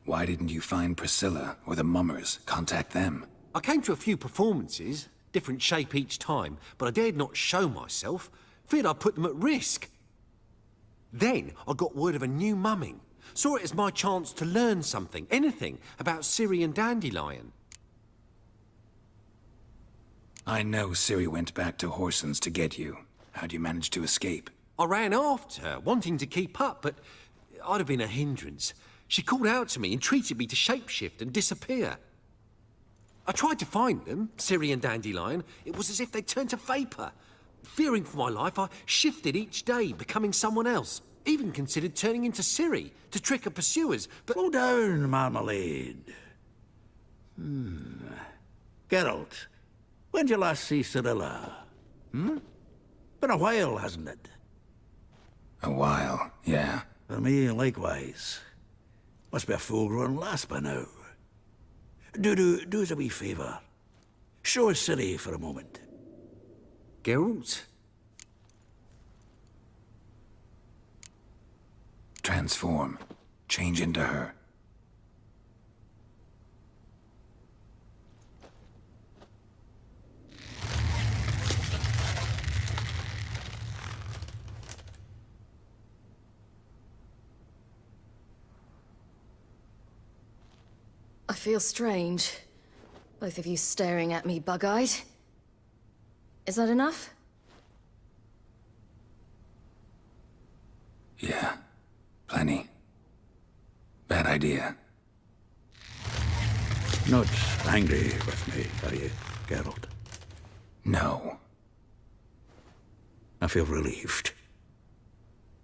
Why didn't you find Priscilla or the Mummers? Contact them. I came to a few performances. different shape each time, but I dared not show myself, feared I'd put them at risk. Then I got word of a new mumming. Saw it as my chance to learn something, anything, about Ciri and Dandelion. I know Ciri went back to Horson's to get you. How'd you manage to escape? I ran after her, wanting to keep up, but I'd have been a hindrance. She called out to me, entreated me to shapeshift and disappear. I tried to find them, Ciri and Dandelion. It was as if they'd turned to vapour. Fearing for my life, I shifted each day, becoming someone else. Even considered turning into Ciri to trick her pursuers, but... Slow down, Marmalade. Geralt, when'd you last see Cirilla? Been a while, hasn't it? A while, yeah. For me, likewise. Must be a full-grown lass by now. Do us a wee favour. Show us Ciri for a moment. Geralt? Transform. Change into her. I feel strange. Both of you staring at me bug-eyed. Is that enough? Yeah. Plenty. Bad idea. Not angry with me, are you, Geralt? No. I feel relieved.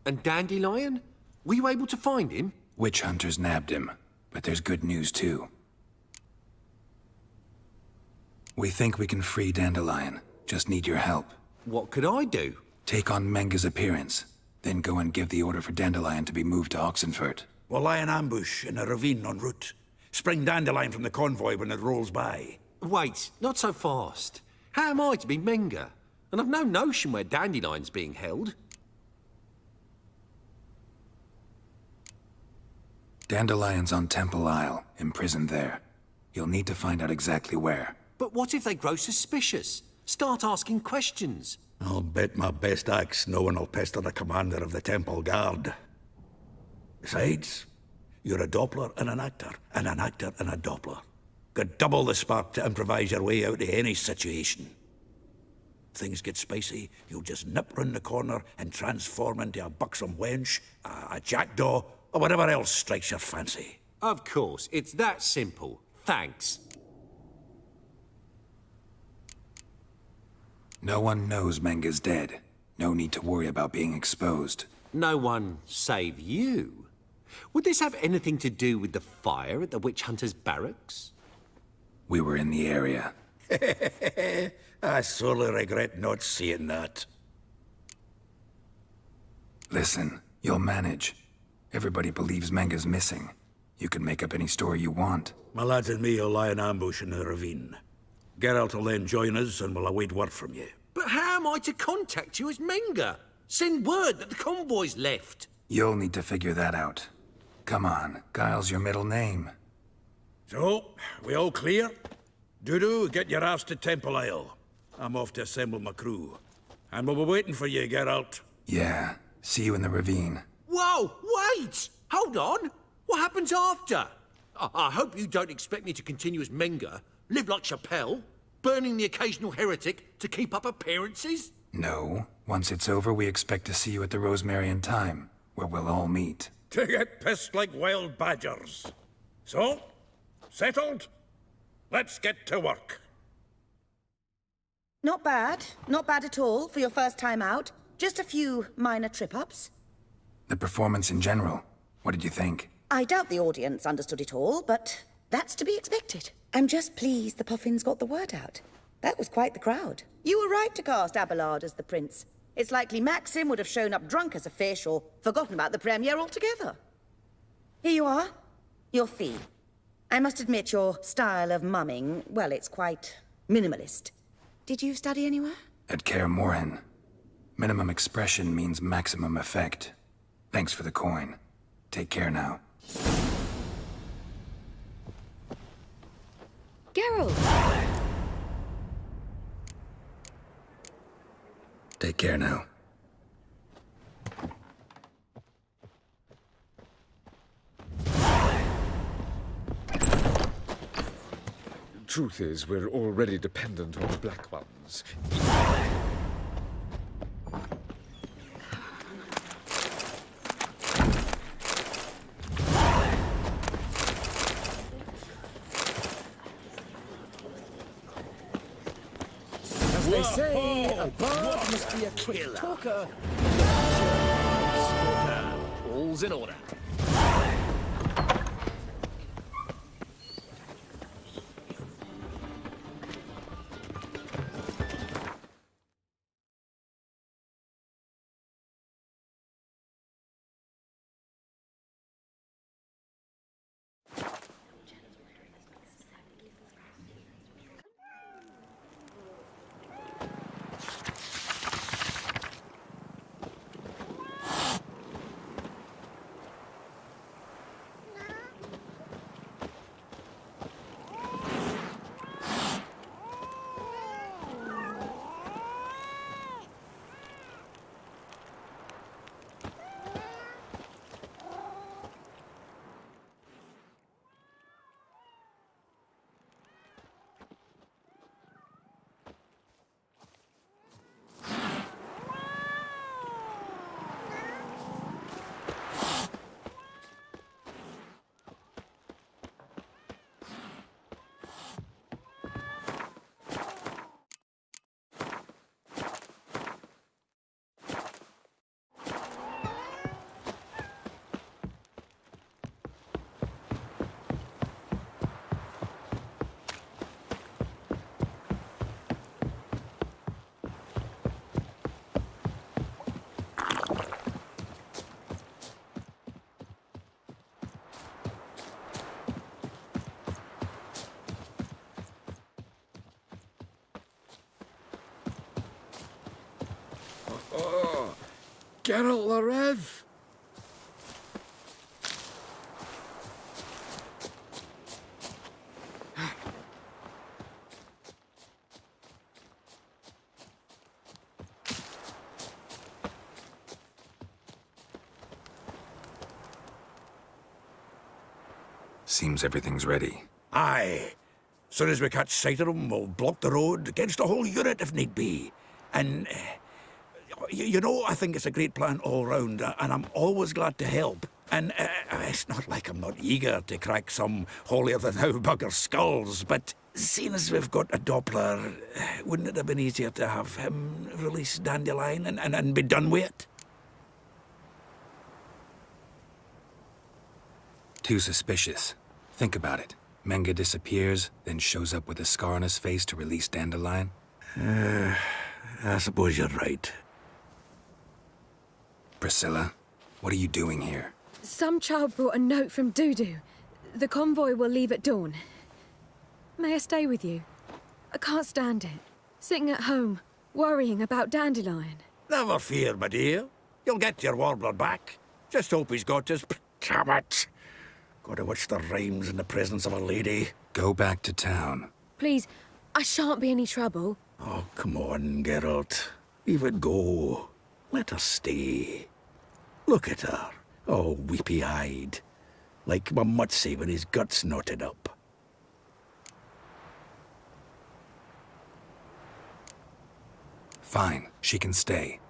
And Dandelion? Were you able to find him? Witch hunters nabbed him, but there's good news too. We think we can free Dandelion. Just need your help. What could I do? Take on Menga's appearance, then go and give the order for Dandelion to be moved to Oxenfurt. We'll lie in ambush in a ravine en route. Spring Dandelion from the convoy when it rolls by. Wait, not so fast. How am I to be Menga? And I've no notion where Dandelion's being held. Dandelion's on Temple Isle, imprisoned there. You'll need to find out exactly where. But what if they grow suspicious? Start asking questions? I'll bet my best axe no one will pester the commander of the Temple Guard. Besides, you're a Doppler and an actor and a Doppler. Got double the spark to improvise your way out of any situation. Things get spicy, you'll just nip round the corner and transform into a buxom wench, a jackdaw, or whatever else strikes your fancy. Of course, it's that simple. Thanks. No one knows Menga's dead. No need to worry about being exposed. No one save you. Would this have anything to do with the fire at the witch hunters' barracks? We were in the area. I sorely regret not seeing that. Listen, you'll manage. Everybody believes Menga's missing. You can make up any story you want. My lads and me will lie in ambush in the ravine. Geralt will then join us and we'll await word from you. But how am I to contact you as Menga? Send word that the convoy's left. You'll need to figure that out. Come on, Guile's your middle name. So, we all clear? Dudu, get your ass to Temple Isle. I'm off to assemble my crew. And we'll be waiting for you, Geralt. Yeah, see you in the ravine. Whoa, wait! Hold on! What happens after? I hope you don't expect me to continue as Menga, live like Chappelle, burning the occasional heretic to keep up appearances? No. Once it's over, we expect to see you at the Rosemary in Time, where we'll all meet. To get pissed like wild badgers. So, settled? Let's get to work. Not bad. Not bad at all for your first time out. Just a few minor trip-ups. The performance in general, what did you think? I doubt the audience understood it all, but that's to be expected. I'm just pleased the Puffins got the word out. That was quite the crowd. You were right to cast Abelard as the prince. It's likely Maxim would have shown up drunk as a fish or forgotten about the premiere altogether. Here you are. Your fee. I must admit your style of mumming, well, it's quite minimalist. Did you study anywhere? At Kaer Morhen. Minimum expression means maximum effect. Thanks for the coin. Take care now. Geralt! Take care now. Truth is, we're already dependent on the Black Ones. As they say, a bard must be a quick talker. Stalker. All's in order. Oh, Geralt the Rev! Seems everything's ready. Aye. Soon as we catch sight of them, we'll block the road against the whole unit if need be. And, you know, I think it's a great plan all round, and I'm always glad to help. And it's not like I'm not eager to crack some holier-than-thou bugger skulls, but seeing as we've got a Doppler, wouldn't it have been easier to have him release Dandelion and be done with it? Too suspicious. Think about it. Menga disappears, then shows up with a scar on his face to release Dandelion. I suppose you're right. Priscilla, what are you doing here? Some child brought a note from Dudu. The convoy will leave at dawn. May I stay with you? I can't stand it. Sitting at home, worrying about Dandelion. Never fear, my dear. You'll get your warbler back. Just hope he's got his... Damn it! Gotta watch the rhymes in the presence of a lady. Go back to town. Please, I shan't be any trouble. Oh, come on, Geralt. Leave it go. Let her stay. Look at her. Oh, weepy-eyed. Like Mamutsi with his guts knotted up. Fine, she can stay.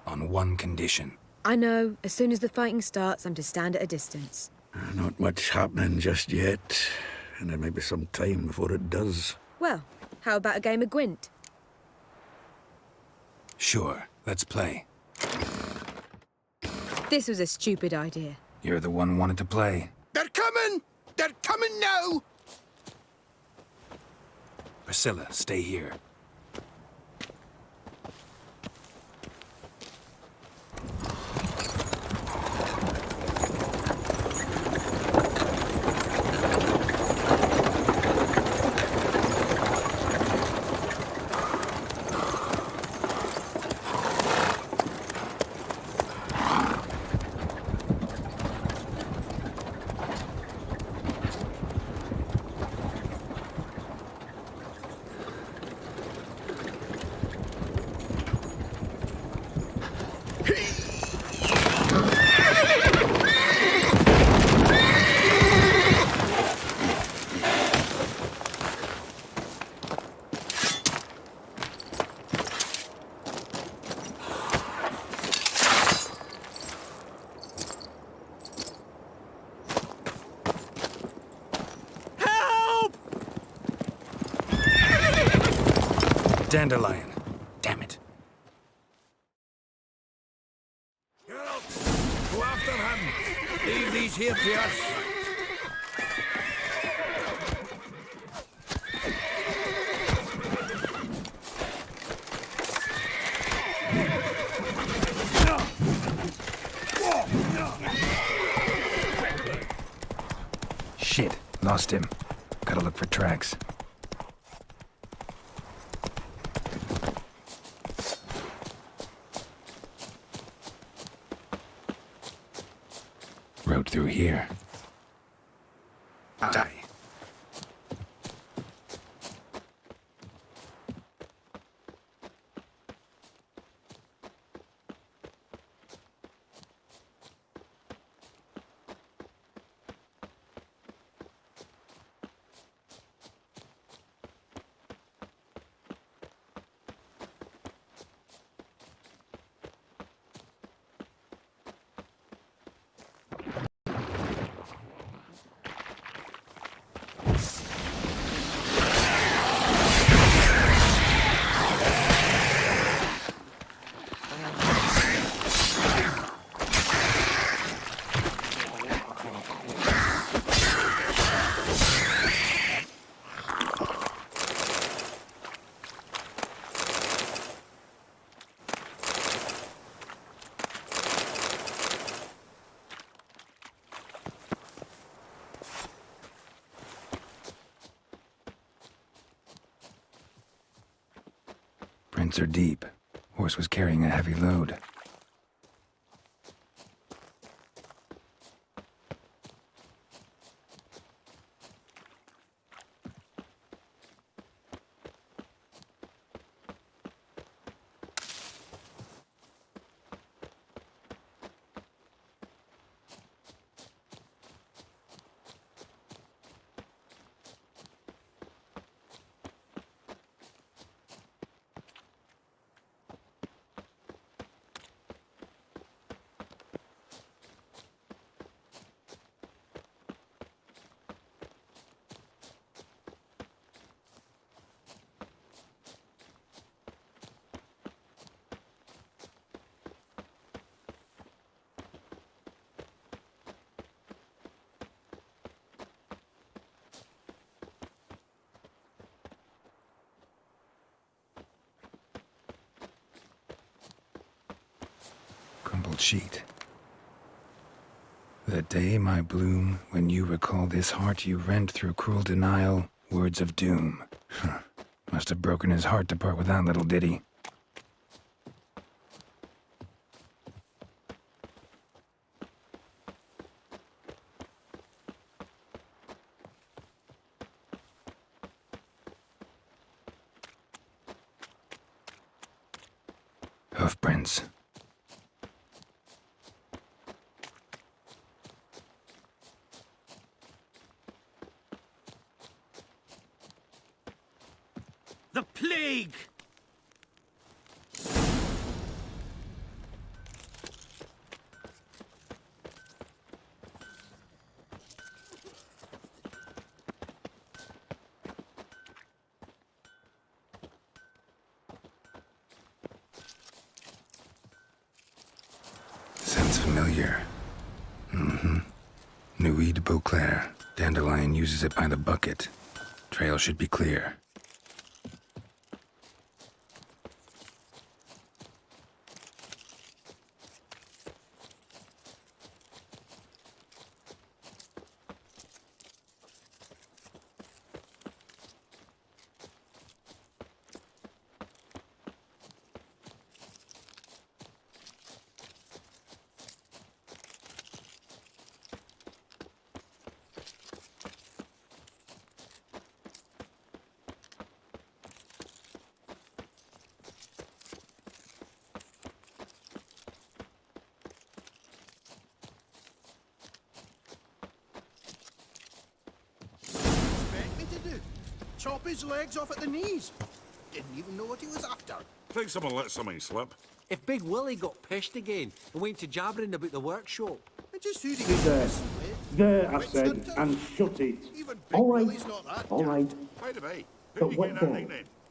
On one condition. I know, as soon as the fighting starts, I'm to stand at a distance. Not much happening just yet. And there may be some time before it does. Well, how about a game of Gwent? Sure, let's play. This was a stupid idea. You're the one who wanted to play. They're coming! They're coming now! Priscilla, stay here. Dandelion. Damn it. Geralt, go after him. Leave these here to us. Shit, lost him. Gotta look for tracks. Road through here. Die. Prints are deep. Horse was carrying a heavy load. Crumpled sheet. The day, my bloom, when you recall this heart you rent through cruel denial, words of doom. Must have broken his heart to part with that little ditty. Hoofprints. The plague! Sounds familiar. Nuit de Beauclair. Dandelion uses it by the bucket. Trail should be clear. Chop his legs off at the knees. Didn't even know what he was after. Think someone let something slip. If Big Willie got pissed again and went to jabbering about the workshop. And just who did There. There, I said, and shut it. All right. All right. By the way, who But you what getting that then? nickname?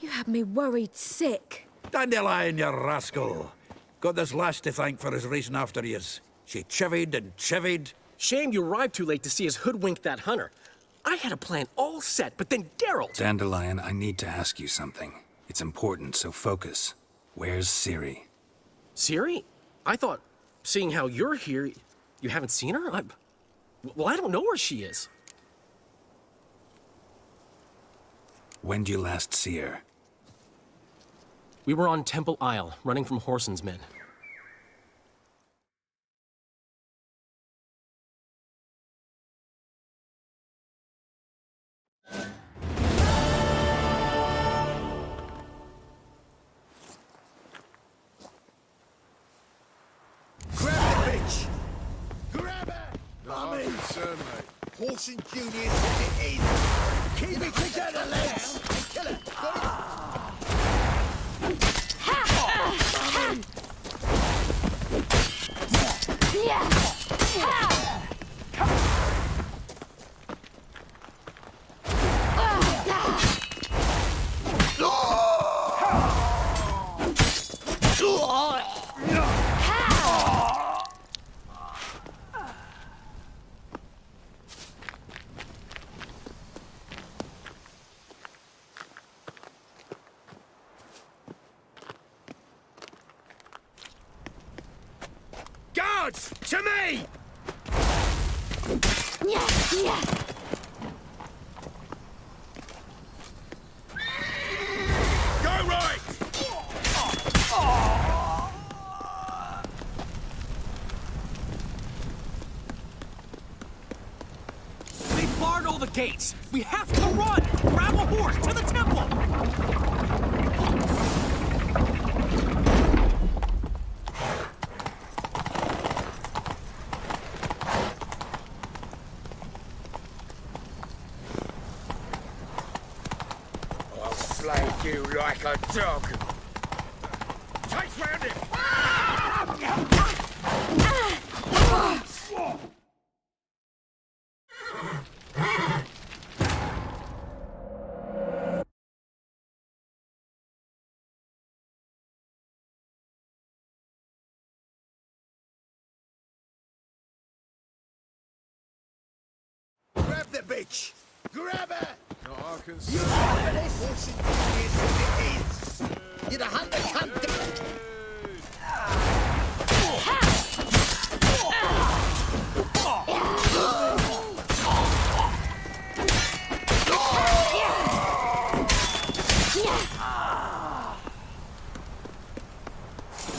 You had me worried sick. Dandelion, you rascal. Got this lass to thank for his racing after yous. She chivied and chivied. Shame you arrived too late to see us hoodwink that hunter. I had a plan all set, but then Geralt... Dandelion, I need to ask you something. It's important, so focus. Where's Ciri? Ciri? I thought, seeing how you're here, you haven't seen her? Well, I don't know where she is. When did you last see her? We were on Temple Isle, running from Whoreson's men. Grab the bitch! Grab her! I'm in. Horse and Junior set it in. Keep it together, legs! Kill her! Guards! To me! Go right! They barred all the gates! We have to run! Grab a horse to the temple! I'll slay you like a dog. Chase round it! Grab the bitch! Grab her! Not our You concern. remember this? Horse and Junior said it is. You're the hunter cunt.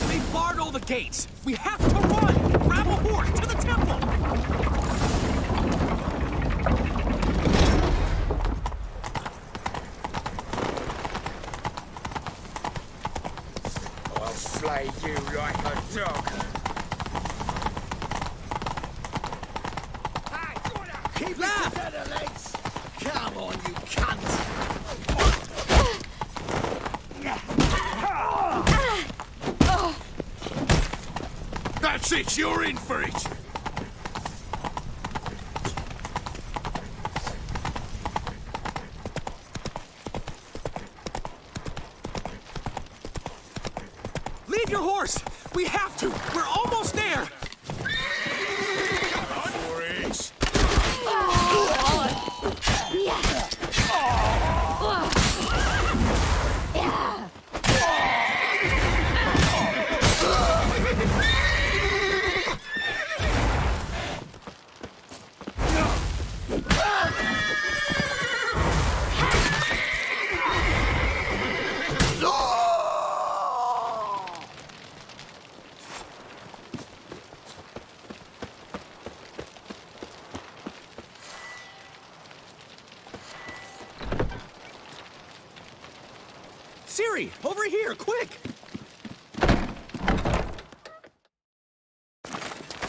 They barred all the gates! We have to run! Grab a horse to the temple! I'll slay you like a dog. Keep it together, legs! Come on, you cunt! That's it, you're in for it! Leave your horse! We have to! We're almost there! Boris! Ciri, over here, quick!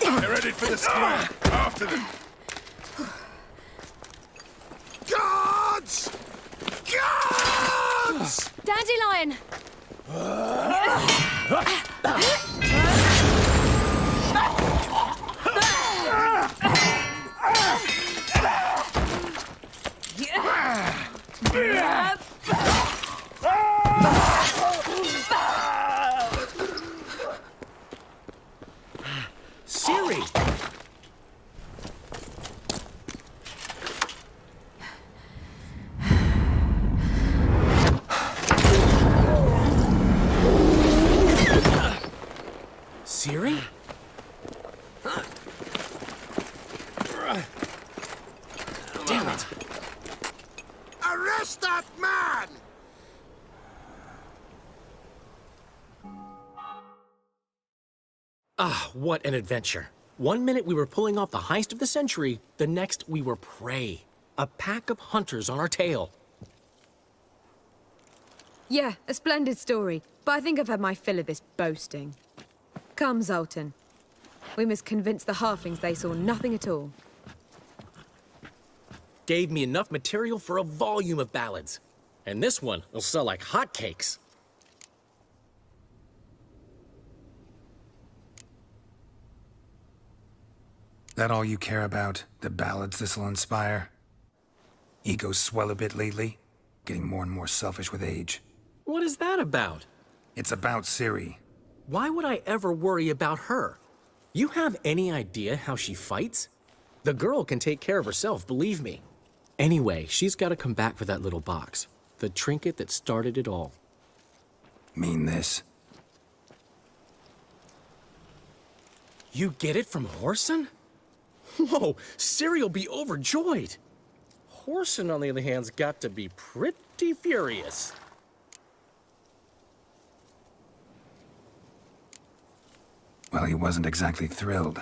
They're headed for the square. After them. Guards! Guards! Dandelion! not. Arrest that man! Ah, what an adventure. One minute we were pulling off the heist of the century, the next we were prey. A pack of hunters on our tail. Yeah, a splendid story, but I think I've had my fill of this boasting. Come, Zoltan. We must convince the halflings they saw nothing at all. Gave me enough material for a volume of ballads. And this one will sell like hotcakes. That all you care about? The ballads this'll inspire? Egos swell a bit lately? Getting more and more selfish with age. What is that about? It's about Ciri. Why would I ever worry about her? You have any idea how she fights? The girl can take care of herself, believe me. Anyway, she's got to come back for that little box. The trinket that started it all. Mean this? You get it from Whoreson? Whoa, Ciri'll be overjoyed. Whoreson, on the other hand's got to be pretty furious. Well, he wasn't exactly thrilled.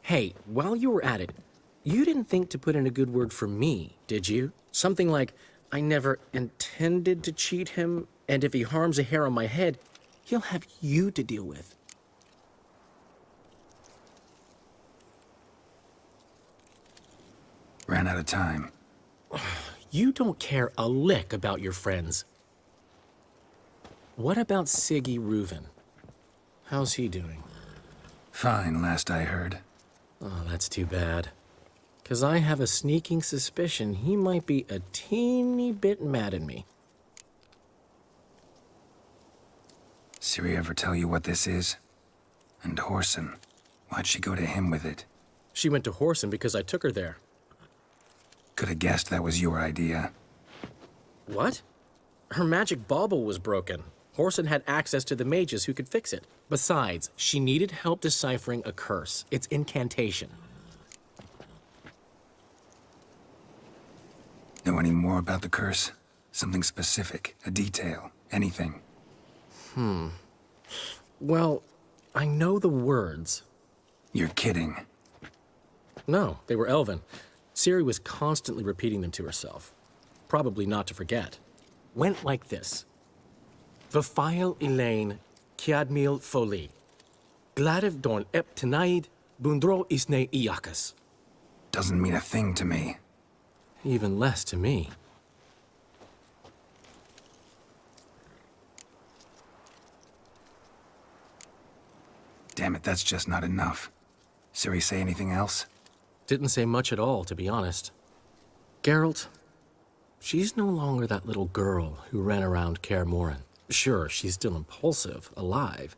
Hey, while you were at it, you didn't think to put in a good word for me, did you? Something like, I never intended to cheat him, and if he harms a hair on my head, he'll have you to deal with. Ran out of time. You don't care a lick about your friends. What about Siggy Reuven? How's he doing? Fine, last I heard. Oh, that's too bad. 'Cause I have a sneaking suspicion he might be a teeny bit mad at me. Ciri ever tell you what this is? And Whoreson, why'd she go to him with it? She went to Whoreson because I took her there. Could have guessed that was your idea. What? Her magic bauble was broken. Whoreson had access to the mages who could fix it. Besides, she needed help deciphering a curse. It's incantation. Know any more about the curse? Something specific, a detail, anything? Well, I know the words. You're kidding. No, they were Elven. Ciri was constantly repeating them to herself. Probably not to forget. Went like this. Vafile Elaine, Kiadmil Foli. Gladiv Dorn Ep Tenaid, Bundro Isne Iakas. Doesn't mean a thing to me. Even less to me. Damn it, that's just not enough. Ciri say anything else? Didn't say much at all, to be honest. Geralt, she's no longer that little girl who ran around Kaer Morhen. Sure, she's still impulsive, alive,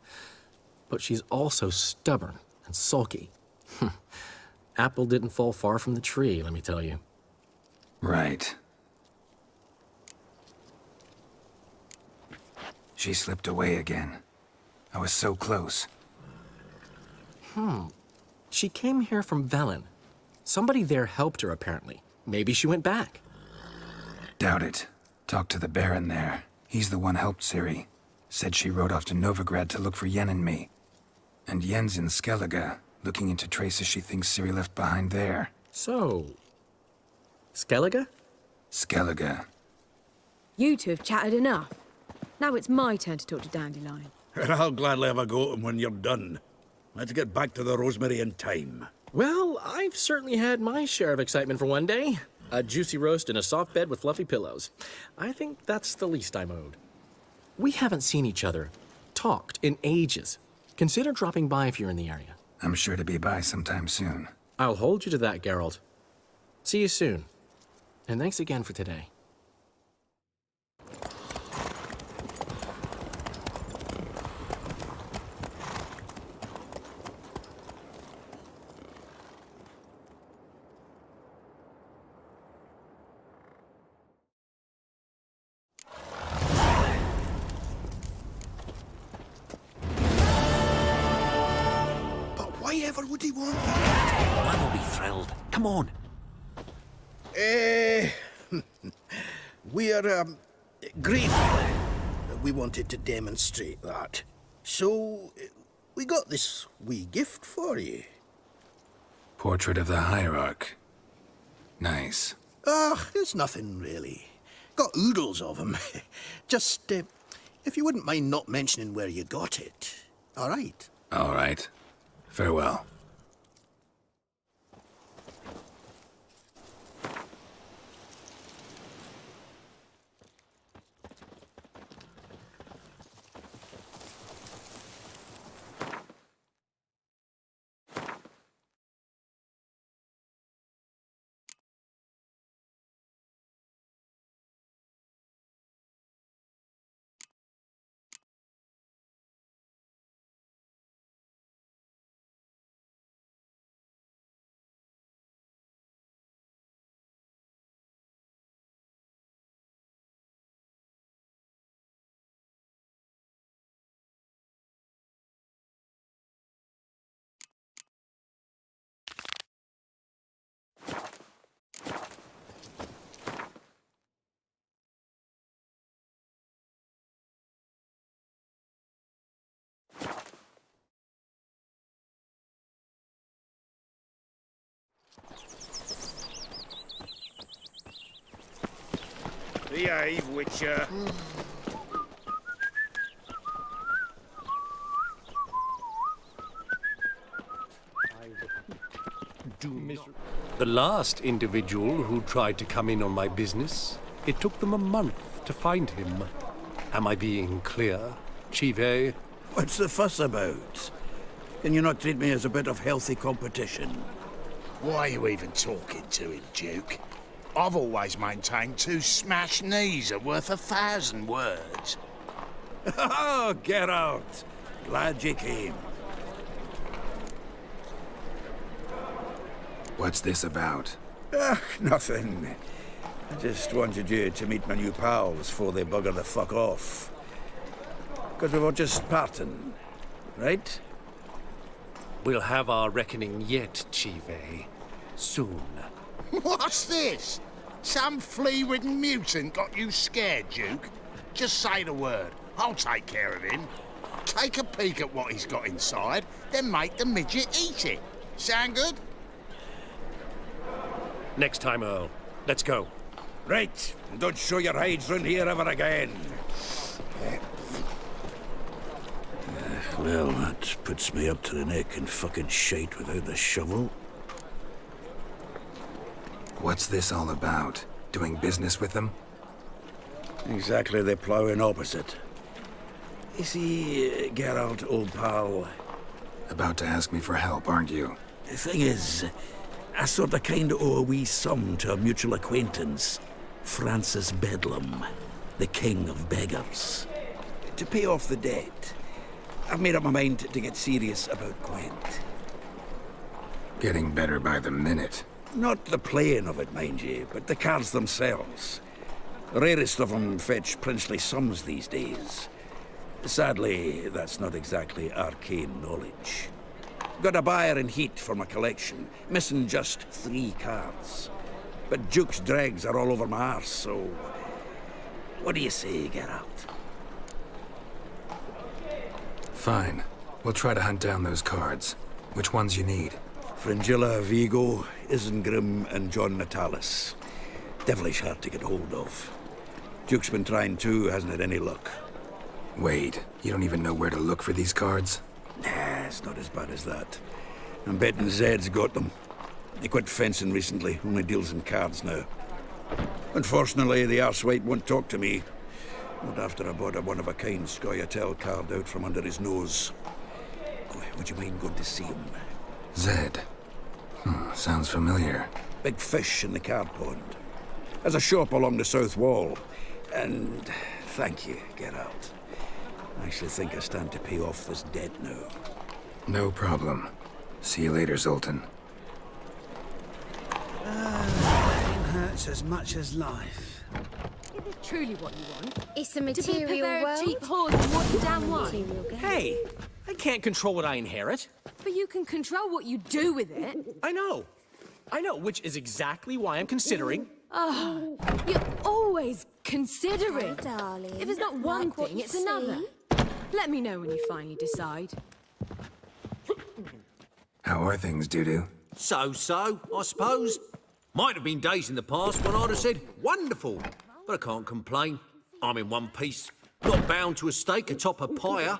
but she's also stubborn and sulky. Apple didn't fall far from the tree, let me tell you. Right. She slipped away again. I was so close. She came here from Velen. Somebody there helped her, apparently. Maybe she went back. Doubt it. Talked to the Baron there. He's the one helped Ciri. Said she rode off to Novigrad to look for Yen and me. And Yen's in Skellige, looking into traces she thinks Ciri left behind there. So, Skellige? Skellige. You two have chatted enough. Now it's my turn to talk to Dandelion. And I'll gladly have a go at him when you're done. Let's get back to the Rosemary in time. Well, I've certainly had my share of excitement for one day. A juicy roast in a soft bed with fluffy pillows. I think that's the least I'm owed. We haven't seen each other, talked in ages. Consider dropping by if you're in the area. I'm sure to be by sometime soon. I'll hold you to that, Geralt. See you soon. And thanks again for today. Why ever would he want that? Man will be thrilled. Come on. We're, grateful. We wanted to demonstrate that. So, we got this wee gift for you. Portrait of the Hierarch. Nice. It's nothing really. Got oodles of 'em. Just, if you wouldn't mind not mentioning where you got it. All right? All right. Farewell. Behave, Witcher. The last individual who tried to come in on my business, it took them a month to find him. Am I being clear, Chive? What's the fuss about? Can you not treat me as a bit of healthy competition? Why are you even talking to him, Duke? I've always maintained 2 smashed knees are worth 1,000 words. Oh, Geralt! Glad you came. What's this about? Nothing. I just wanted you to meet my new pals before they bugger the fuck off. Because we were just parting, right? We'll have our reckoning yet, Chive. Soon. What's this? Some flea-ridden mutant got you scared, Duke? Just say the word. I'll take care of him. Take a peek at what he's got inside, then make the midget eat it. Sound good? Next time, Earl. Let's go. Right. And don't show your hides round here ever again. Well, that puts me up to the neck in fucking shite without the shovel. What's this all about? Doing business with them? Exactly the ploughing opposite. You see, Geralt, old pal... About to ask me for help, aren't you? The thing is, I sort of kind of owe a wee sum to a mutual acquaintance. Francis Bedlam, the king of beggars. To pay off the debt, I've made up my mind to get serious about Gwent. Getting better by the minute. Not the playing of it, mind you, but the cards themselves. The rarest of them fetch princely sums these days. Sadly, that's not exactly arcane knowledge. Got a buyer in heat for my collection, missing just 3 cards. But Duke's dregs are all over my arse, so... What do you say, Geralt? Fine. We'll try to hunt down those cards. Which ones you need? Fringilla, Vigo, Isengrim, and John Natalis. Devilish hard to get hold of. Duke's been trying too, hasn't had any luck. Wait, you don't even know where to look for these cards? Nah, it's not as bad as that. I'm betting Zed's got them. He quit fencing recently, only deals in cards now. Unfortunately, the arsewite won't talk to me. Not after I bought a one-of-a-kind Scoia'tael card out from under his nose. Oh, would you mind going to see him? Zed. Sounds familiar. Big fish in the card pond. Has a shop along the south wall. And thank you, Geralt. I actually think I stand to pay off this debt now. No problem. See you later, Zoltan. Nothing hurts as much as life. Is it truly what you want? It's a To be a material purveyor world. of cheap whores and watered down wine? Hey, I can't control what I inherit. But you can control what you do with it. I know. I know, which is exactly why I'm considering. Oh, you're always considering. Hey, darling. If it's not one Like what thing, you it's another. see? Let me know when you finally decide. How are things, Dudu? So, I suppose. Might have been days in the past when I'd have said, wonderful. But I can't complain. I'm in one piece. Not bound to a stake atop a pyre.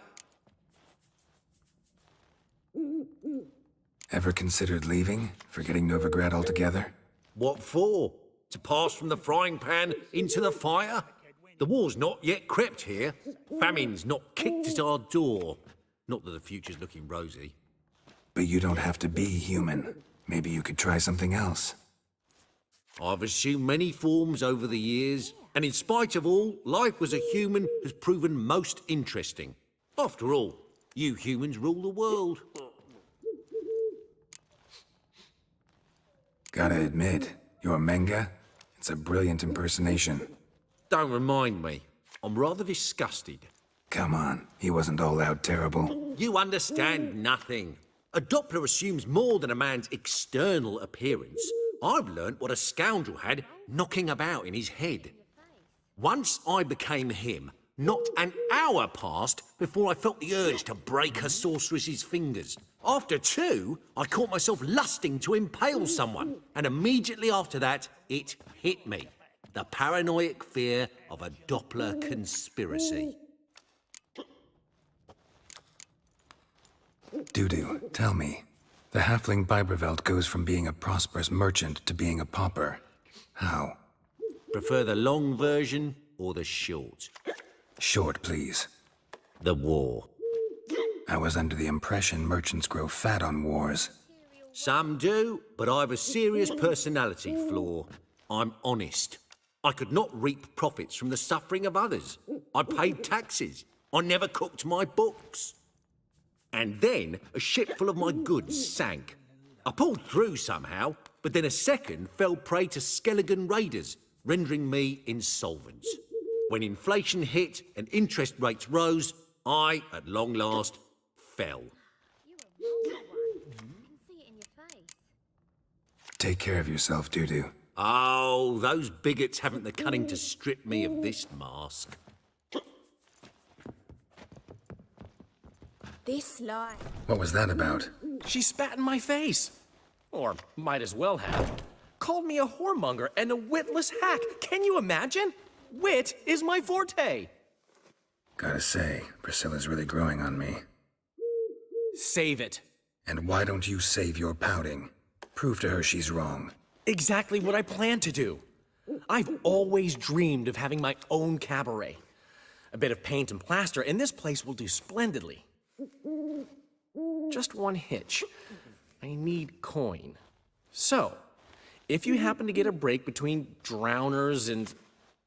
Ever considered leaving? Forgetting Novigrad altogether? What for? To pass from the frying pan into the fire? The war's not yet crept here. Famine's not kicked at our door. Not that the future's looking rosy. But you don't have to be human. Maybe you could try something else. I've assumed many forms over the years, and in spite of all, life as a human has proven most interesting. After all, you humans rule the world. Gotta admit, your Menga, it's a brilliant impersonation. Don't remind me. I'm rather disgusted. Come on, he wasn't all out terrible. You understand nothing. A Doppler assumes more than a man's external appearance. I've learnt what a scoundrel had knocking about in his head. Once I became him, not an hour passed before I felt the urge to break a sorceress's fingers. After 2, I caught myself lusting to impale someone, and immediately after that, it hit me. The paranoid fear of a Doppler conspiracy. Dudu, tell me. The halfling Biberveld goes from being a prosperous merchant to being a pauper. How? Prefer the long version or the short? Short, please. The war. I was under the impression merchants grow fat on wars. Some do, but I have a serious personality flaw. I'm honest. I could not reap profits from the suffering of others. I paid taxes. I never cooked my books. And then a ship full of my goods sank. I pulled through somehow, but then a second fell prey to Skelligan raiders, rendering me insolvent. When inflation hit and interest rates rose, I, at long last, fell. Take care of yourself, Dudu. Oh, those bigots haven't the cunning to strip me of this mask. This lie. What was that about? She spat in my face. Or might as well have. Called me a whoremonger and a witless hack. Can you imagine? Wit is my forte. Gotta say, Priscilla's really growing on me. Save it. And why don't you save your pouting? Prove to her she's wrong. Exactly what I plan to do. I've always dreamed of having my own cabaret. A bit of paint and plaster, and this place will do splendidly. Just one hitch. I need coin. So, if you happen to get a break between drowners and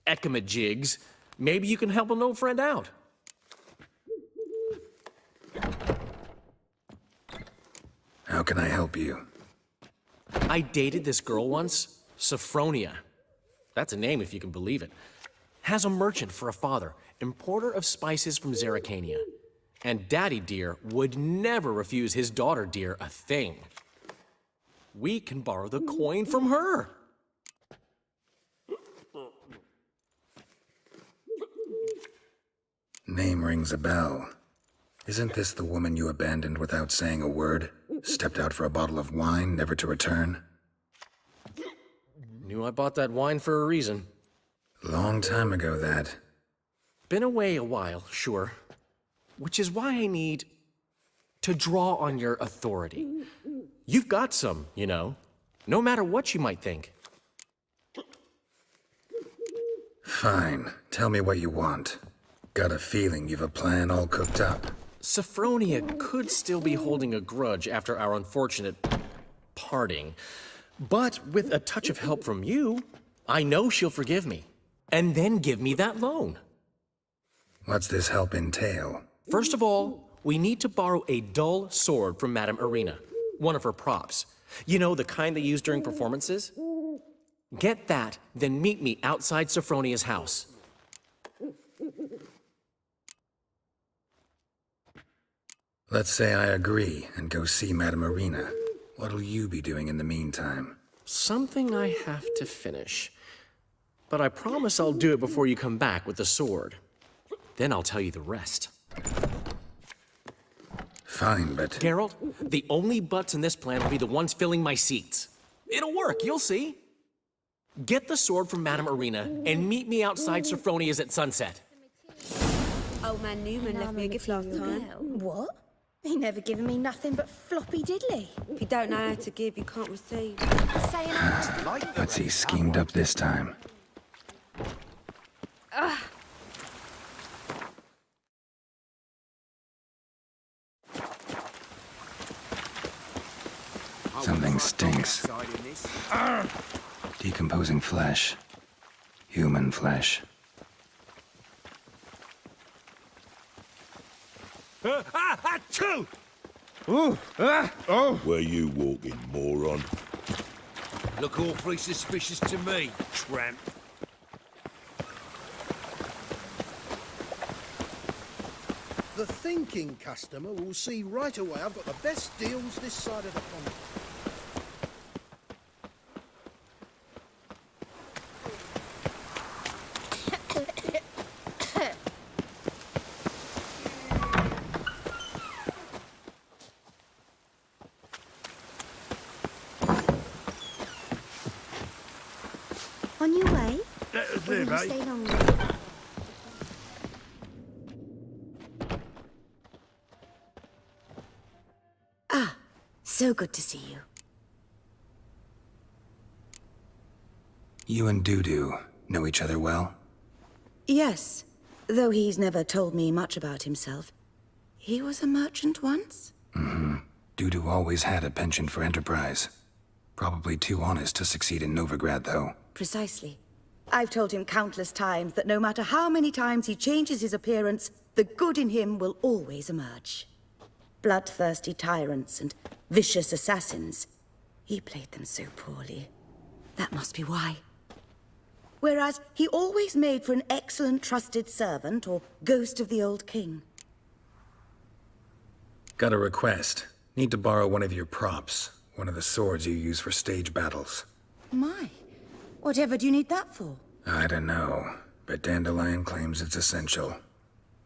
ekamajigs, maybe you can help an old friend out. How can I help you? I dated this girl once, Sophronia. That's a name if you can believe it. Has a merchant for a father, importer of spices from Zerrikania. And Daddy Dear would never refuse his daughter Dear a thing. We can borrow the coin from her. Name rings a bell. Isn't this the woman you abandoned without saying a word? Stepped out for a bottle of wine, never to return? Knew I bought that wine for a reason. Long time ago, that. Been away a while, sure. Which is why I need to draw on your authority. You've got some, you know, no matter what you might think. Fine. Tell me what you want. Got a feeling you've a plan all cooked up. Sophronia could still be holding a grudge after our unfortunate parting. But with a touch of help from you, I know she'll forgive me. And then give me that loan. What's this help entail? First of all, we need to borrow a dull sword from Madame Irina, one of her props. You know, the kind they use during performances? Get that, then meet me outside Sophronia's house. Let's say I agree and go see Madame Irina. What'll you be doing in the meantime? something I have to finish. But I promise I'll do it before you come back with the sword. Then I'll tell you the rest. Fine, but... Geralt, the only butts in this plan will be the ones filling my seats. It'll work, you'll see. Get the sword from Madame Irina and meet me outside Sophronia's at sunset. Old man Newman left me a gift last time. What? He never given me nothing but floppy diddly. If you don't know how to give, you can't receive. Saying What's he schemed up this time? Something stinks. Decomposing flesh. Human flesh. Achoo! Where you walking, moron? Look awfully suspicious to me, tramp. The thinking customer will see right away I've got the best deals this side of the pond. On your way? Let us Or will live, you eh? stay longer? Ah, so good to see you. You and Dudu know each other well? Yes, though he's never told me much about himself. He was a merchant once? Mm-hmm. Dudu always had a penchant for enterprise. Probably too honest to succeed in Novigrad, though. Precisely. I've told him countless times that no matter how many times he changes his appearance, the good in him will always emerge. Bloodthirsty tyrants and vicious assassins. He played them so poorly. That must be why. Whereas he always made for an excellent trusted servant or ghost of the old king. Got a request. Need to borrow one of your props. One of the swords you use for stage battles. My, whatever do you need that for? I don't know, but Dandelion claims it's essential.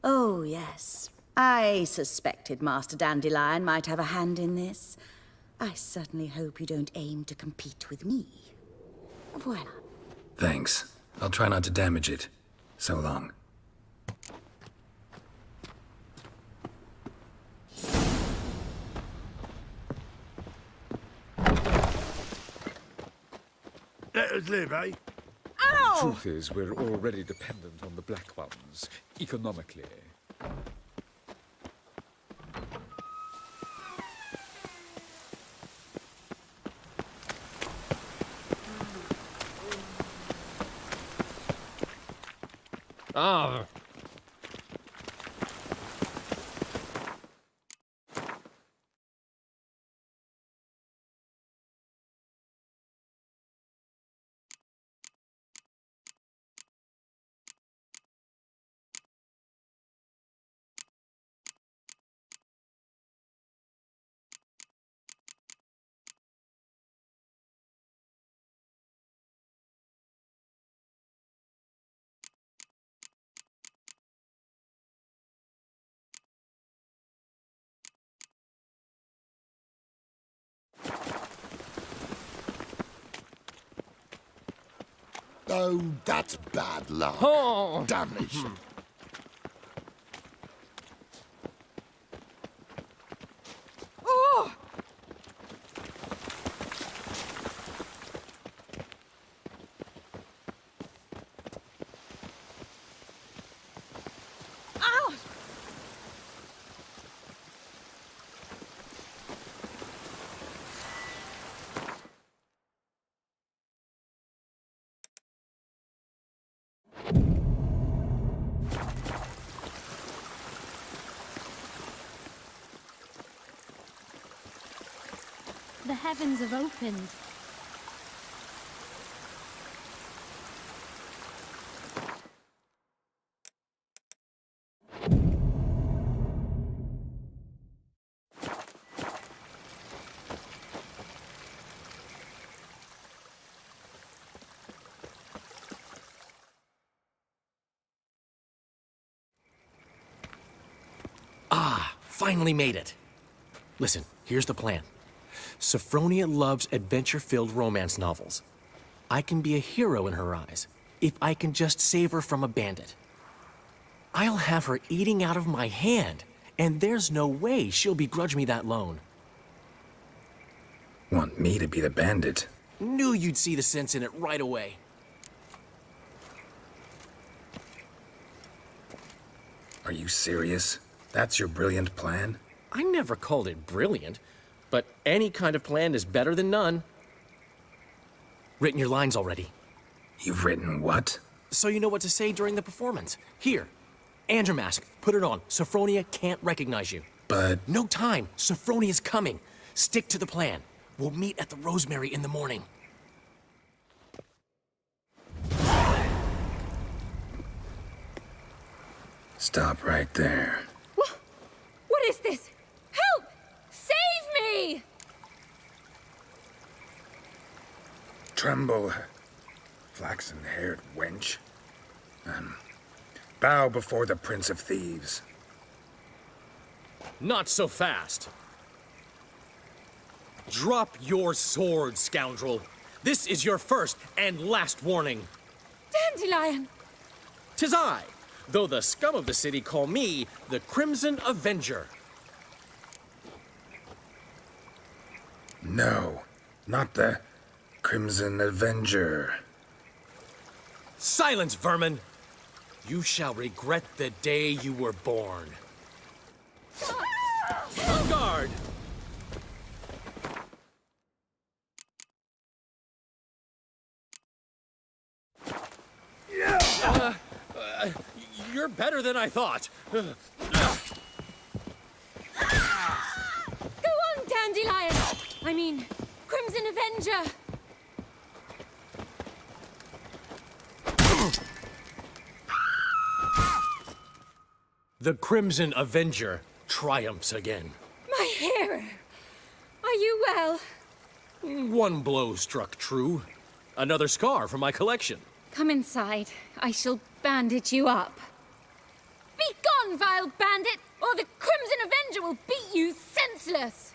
Oh, yes. I suspected Master Dandelion might have a hand in this. I certainly hope you don't aim to compete with me. Voila. Thanks. I'll try not to damage it. So long. Let us live, eh? Truth is, we're already dependent on the Black Ones, economically. Ah. Oh, that's bad luck. Oh. Damnation. Oh. Ow. The heavens have opened. finally made it. Listen, here's the plan. Sophronia loves adventure-filled romance novels. I can be a hero in her eyes if I can just save her from a bandit. I'll have her eating out of my hand, and there's no way she'll begrudge me that loan. Want me to be the bandit? Knew you'd see the sense in it right away. Are you serious? That's your brilliant plan? I never called it brilliant, but any kind of plan is better than none. Written your lines already. You've written what? So you know what to say during the performance. Here, Andromask, put it on. Sophronia can't recognize you. But... No time. Sophronia's coming. Stick to the plan. We'll meet at the Rosemary in the morning. Stop right there. What is this? Help! Save me! Tremble, flaxen-haired wench. Bow before the Prince of Thieves. Not so fast. Drop your sword, scoundrel. This is your first and last warning. Dandelion! 'Tis I, though the scum of the city call me the Crimson Avenger. No, not the Crimson Avenger. Silence, vermin! You shall regret the day you were born. On guard! You're better than I thought. Go on, Dandelion! I mean, Crimson Avenger! The Crimson Avenger triumphs again. My hero! Are you well? One blow struck true. Another scar from my collection. Come inside. I shall bandage you up. Be gone, vile bandit, or the Crimson Avenger will beat you senseless!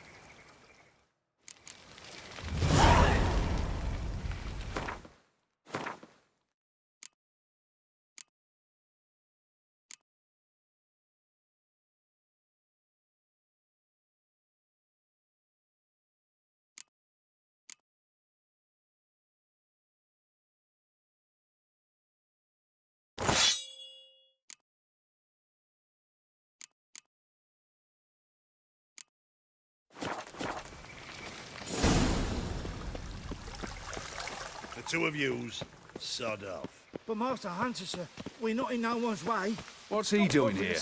The two of yous, sod off. But Master Hunter, sir, we're not in no one's way. What's he doing here?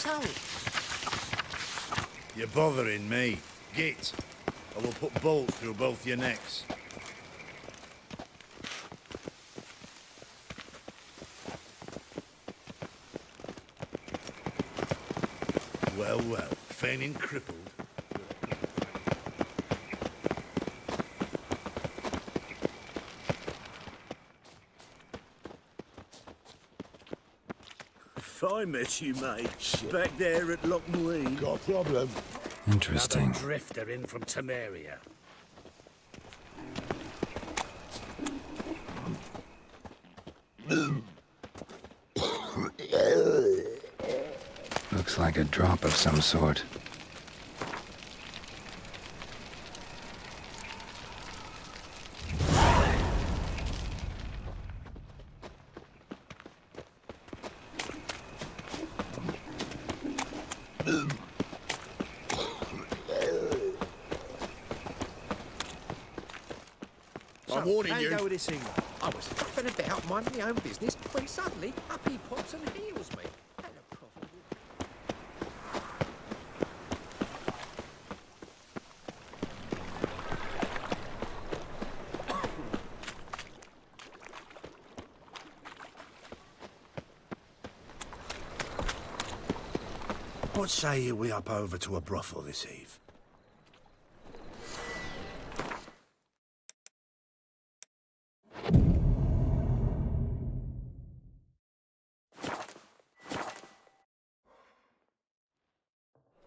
You're bothering me. Git. I will put bolts through both your necks. Well, well, feigning crippled. If I met you, mate, back there at Lochmuine. Got a problem? Interesting. Another drifter in from Temeria. Looks like a drop of some sort. I'm warning you. Go with this thing. I was faffing about minding my own business when suddenly up he pops and heals me. What say you we up over to a brothel this eve?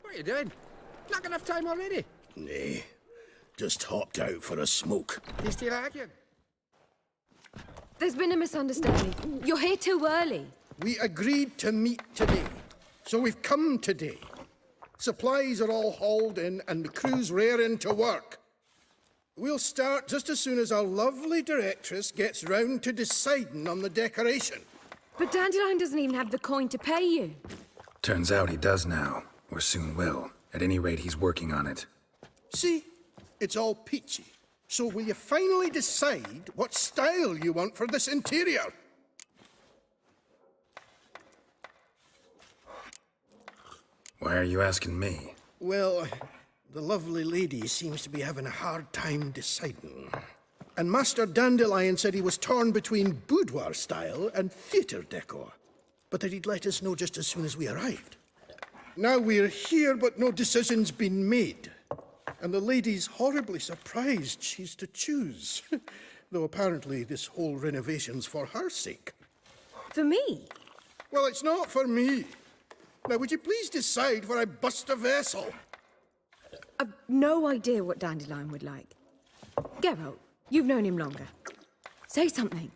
What are you doing? Not enough time already? Nay, just hopped out for a smoke. You still arguing? There's been a misunderstanding. You're here too early. We agreed to meet today, so we've come today. Supplies are all hauled in and the crew's raring to work. We'll start just as soon as our lovely directress gets round to deciding on the decoration. But Dandelion doesn't even have the coin to pay you. Turns out he does now, or soon will. At any rate, he's working on it. See? It's all peachy. So will you finally decide what style you want for this interior? Why are you asking me? Well, the lovely lady seems to be having a hard time deciding. And Master Dandelion said he was torn between boudoir style and theatre decor, but that he'd let us know just as soon as we arrived. Now we're here, but no decision's been made. And the lady's horribly surprised she's to choose. Though apparently this whole renovation's for her sake. For me? Well, it's not for me. Now, would you please decide where I bust a vessel? I've no idea what Dandelion would like. Geralt, you've known him longer. Say something.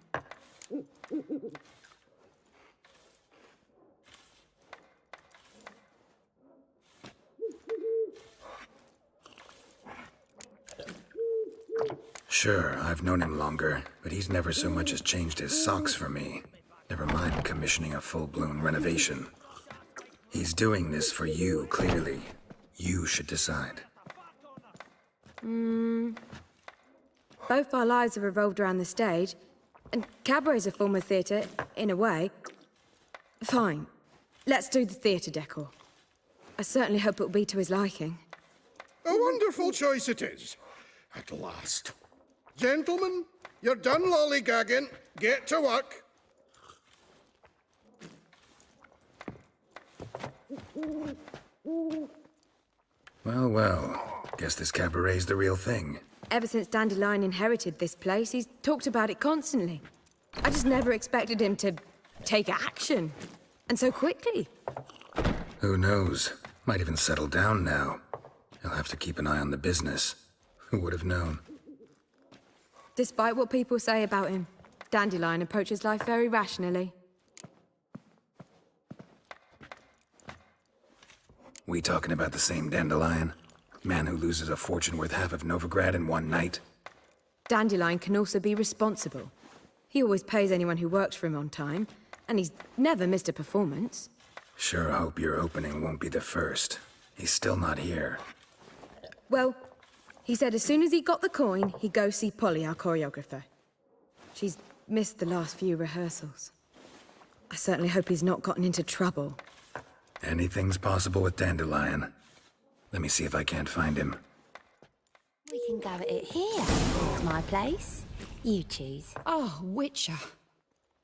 Sure, I've known him longer, but he's never so much as changed his socks for me. Never mind commissioning a full-blown renovation. He's doing this for you, clearly. You should decide. Both our lives have revolved around the stage, and cabaret's a form of theatre, in a way. Fine. Let's do the theatre decor. I certainly hope it'll be to his liking. A wonderful choice it is. At last. Gentlemen, you're done lollygagging. Get to work. Well, well. Guess this cabaret's the real thing. Ever since Dandelion inherited this place, he's talked about it constantly. I just never expected him to take action. And so quickly. Who knows? Might even settle down now. He'll have to keep an eye on the business. Who would have known? Despite what people say about him, Dandelion approaches life very rationally. We talking about the same Dandelion? Man who loses a fortune worth half of Novigrad in one night? Dandelion can also be responsible. He always pays anyone who works for him on time, and he's never missed a performance. Sure hope your opening won't be the first. He's still not here. Well, he said as soon as he got the coin, he'd go see Polly, our choreographer. She's missed the last few rehearsals. I certainly hope he's not gotten into trouble. Anything's possible with Dandelion. Let me see if I can't find him. We can go at it here. It's my place. You choose. Oh, Witcher.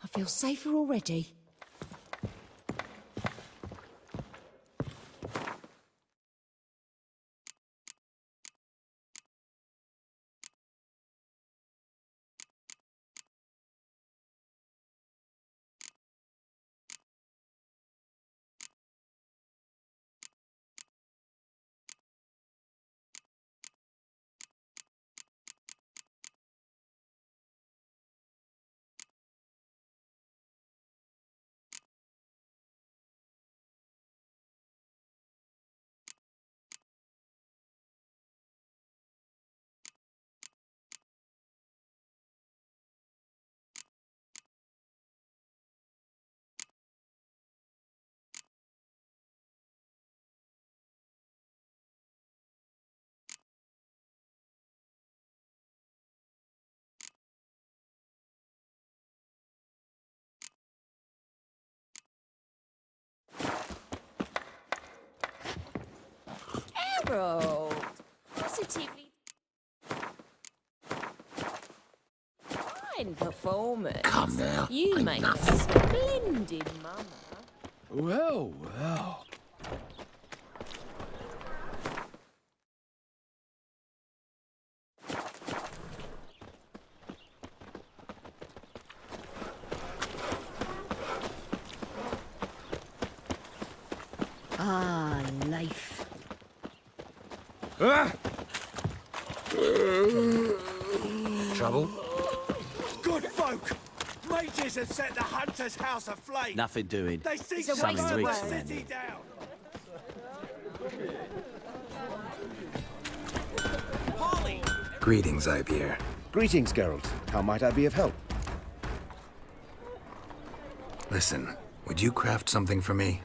I feel safer already. Geralt! Positively fine performance. Come now. You make a splendid mama. Well, well. Ah, life. Trouble? Good folk! Mages have set the Hunter's house aflame! Nothing doing. They seek It's a to waste burn of the work. city down! Polly! Greetings, Ivier. Greetings, Geralt. How might I be of help? Listen, would you craft something for me?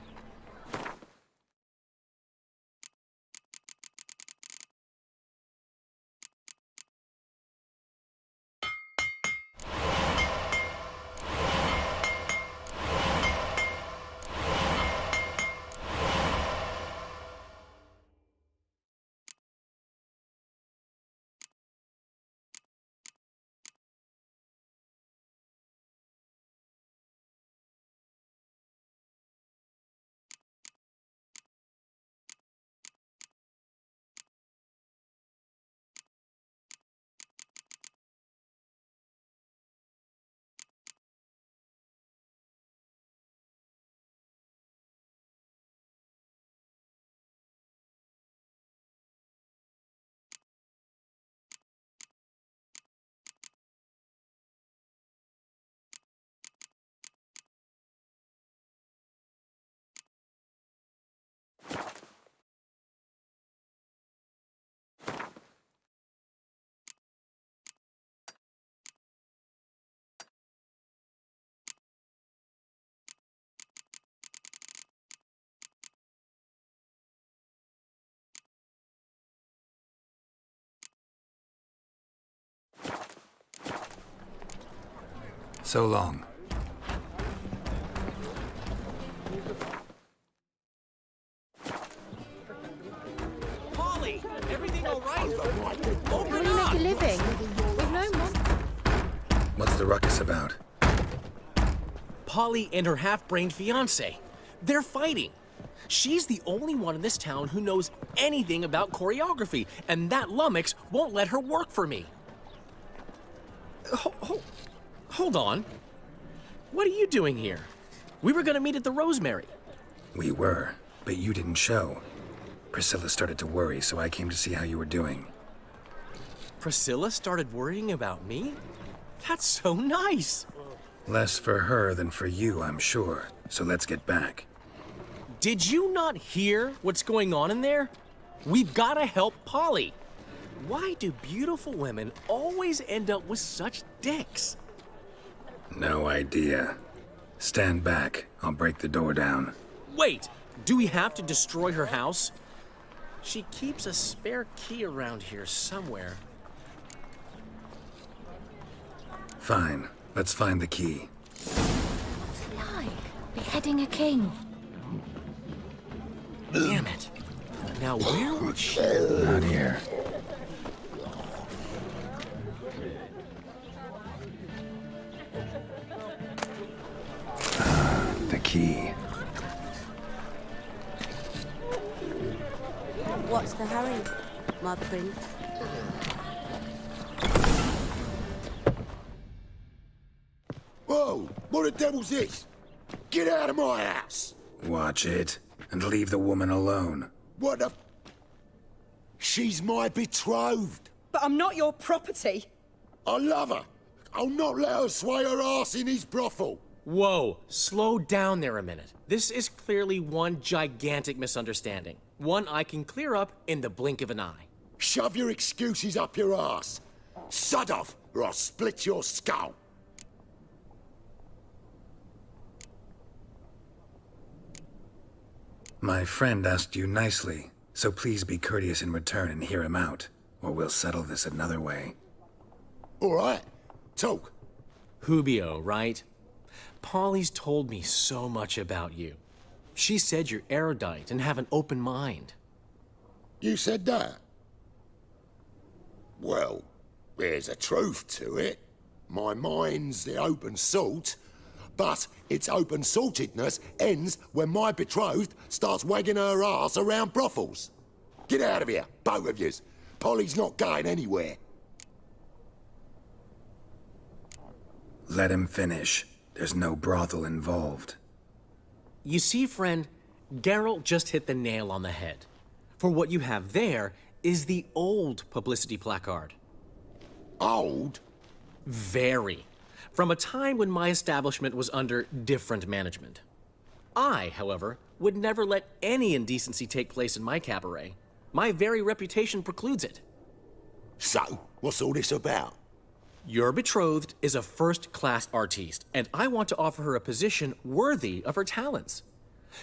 So long. Polly! Everything alright? How do you make a living? We've no money. What's the ruckus about? Polly and her half-brained fiancé. They're fighting. She's the only one in this town who knows anything about choreography, and that lummox won't let her work for me. Hold on. What are you doing here? We were gonna meet at the Rosemary. We were, but you didn't show. Priscilla started to worry, so I came to see how you were doing. Priscilla started worrying about me? That's so nice. Less for her than for you, I'm sure. So let's get back. Did you not hear what's going on in there? We've gotta help Polly. Why do beautiful women always end up with such dicks? No idea. Stand back. I'll break the door down. Wait, do we have to destroy her house? She keeps a spare key around here somewhere. Fine. Let's find the key. What's it like? Beheading a king. Damn it. Now where would she... Not here. The key. What's the hurry, my prince? Whoa! What the devil's this? Get out of my house! Watch it, and leave the woman alone. What the... She's my betrothed. But I'm not your property. I love her. I'll not let her sway her ass in his brothel. Whoa, slow down there a minute. This is clearly one gigantic misunderstanding. One I can clear up in the blink of an eye. Shove your excuses up your ass. Sod off, or I'll split your skull. My friend asked you nicely, so please be courteous in return and hear him out, or we'll settle this another way. All right, talk. Hubio, right? Polly's told me so much about you. She said you're erudite and have an open mind. You said that? Well, there's a truth to it. My mind's the open salt, but its open saltedness ends when my betrothed starts wagging her ass around brothels. Get out of here, both of yous. Polly's not going anywhere. Let him finish. There's no brothel involved. You see, friend, Geralt just hit the nail on the head. For what you have there is the old publicity placard. Old? Very. From a time when my establishment was under different management. I, however, would never let any indecency take place in my cabaret. My very reputation precludes it. So, what's all this about? Your betrothed is a first-class artiste, and I want to offer her a position worthy of her talents.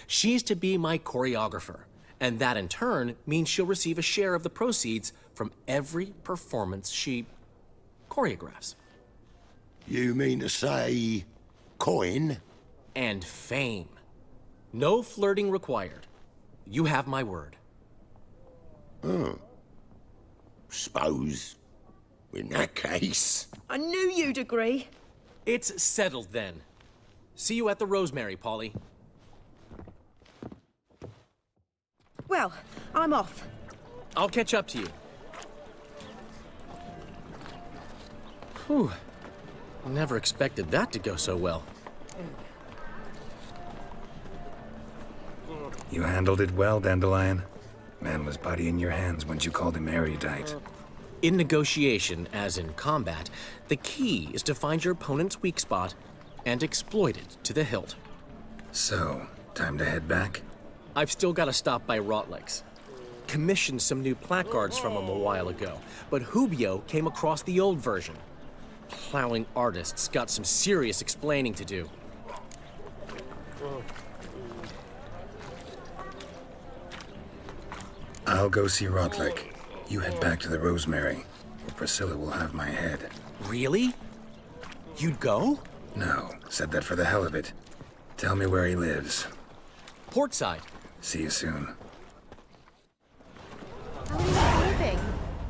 She's to be my choreographer, and that in turn means she'll receive a share of the proceeds from every performance she choreographs. You mean to say... coin? And fame. No flirting required. You have my word. Suppose... in that case... I knew you'd agree. It's settled then. See you at the Rosemary, Polly. Well, I'm off. I'll catch up to you. Whew. Never expected that to go so well. You handled it well, Dandelion. Man was body in your hands once you called him erudite. In negotiation, as in combat, the key is to find your opponent's weak spot and exploit it to the hilt. So, time to head back? I've still got to stop by Rotlick's. Commissioned some new placards from him a while ago, but Hubio came across the old version. Plowing artists got some serious explaining to do. I'll go see Rotlick. You head back to the Rosemary, where Priscilla will have my head. Really? You'd go? No, said that for the hell of it. Tell me where he lives. Portside. See you soon. How are you living?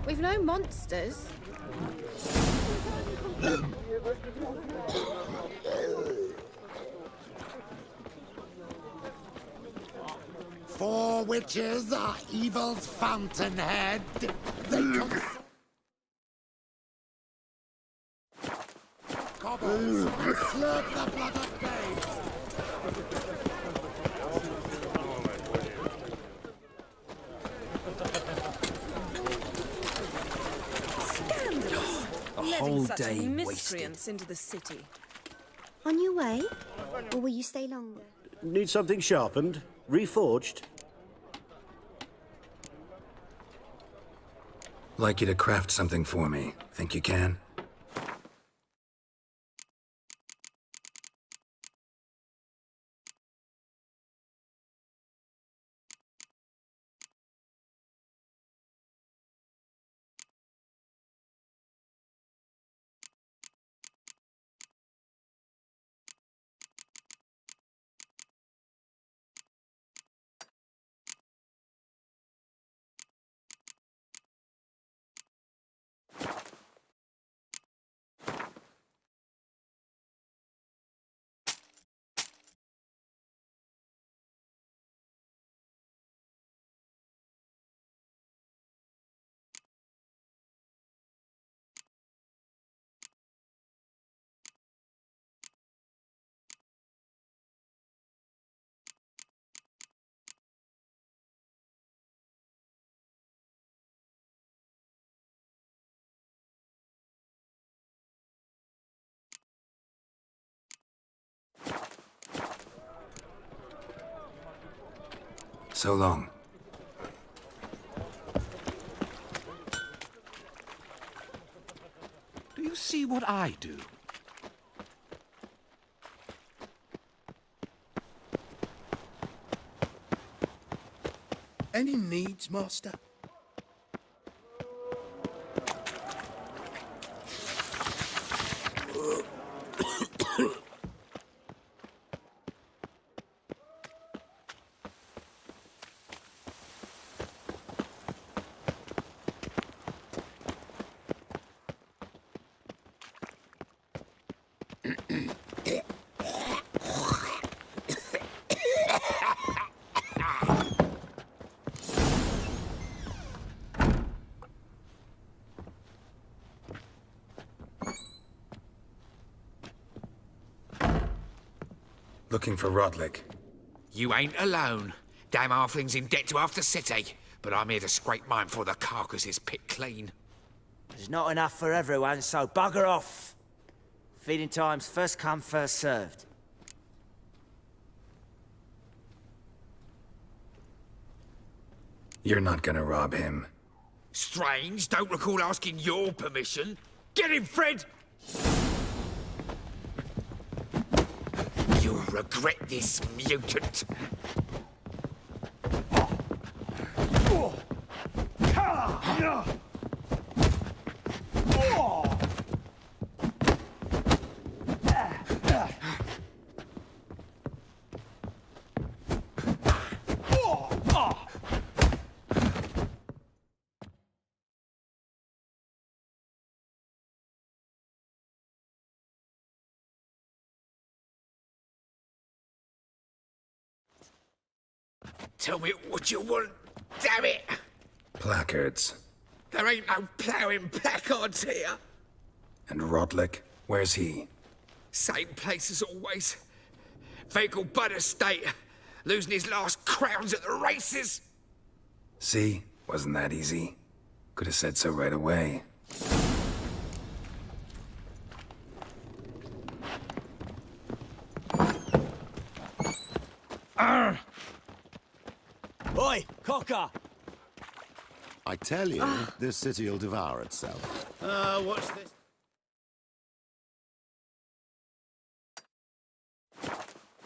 We've no monsters. Four witches are evil's fountainhead. They come... Cobbles, slurp the blood of babes. A whole day miscreants into the city. On your way? Or will you stay longer? Need something sharpened? Reforged? Like you to craft something for me. Think you can? So long. Do you see what I do? Any needs, Master? Looking for Rotlick. You ain't alone. Damn halfling's in debt to half the city. but I'm here to scrape mine before the carcass is picked clean. There's not enough for everyone, so bugger off. Feeding time's first come, first served. You're not gonna rob him. Strange, don't recall asking your permission. Get him, Fred! You'll regret this, mutant. Tell me what you want, damn it! Placards. There ain't no ploughing placards here. And Rodlick? Where's he? Same place as always. Vehicle Bud Estate. Losing his last crowns at the races. See? Wasn't that easy? Could have said so right away. Oi, Cocker! I tell you, this city'll devour itself. What's this?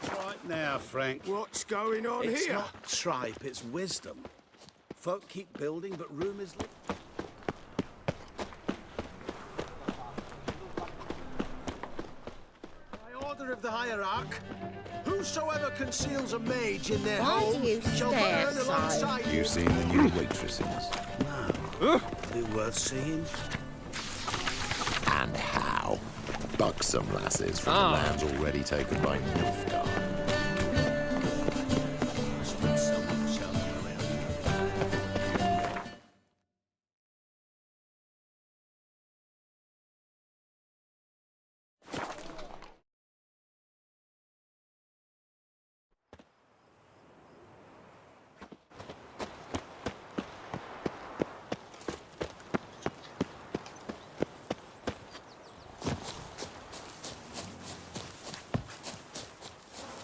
Right now, Frank. What's going on It's here? not tripe, it's wisdom. Folk keep building, but room is... By order of the hierarch, whosoever conceals a mage in their Why home do you shall stare burn so? alongside You've seen the new waitresses. No. Is it worth seeing? And how? Buxom lasses from the lands already taken by Nilfgaard.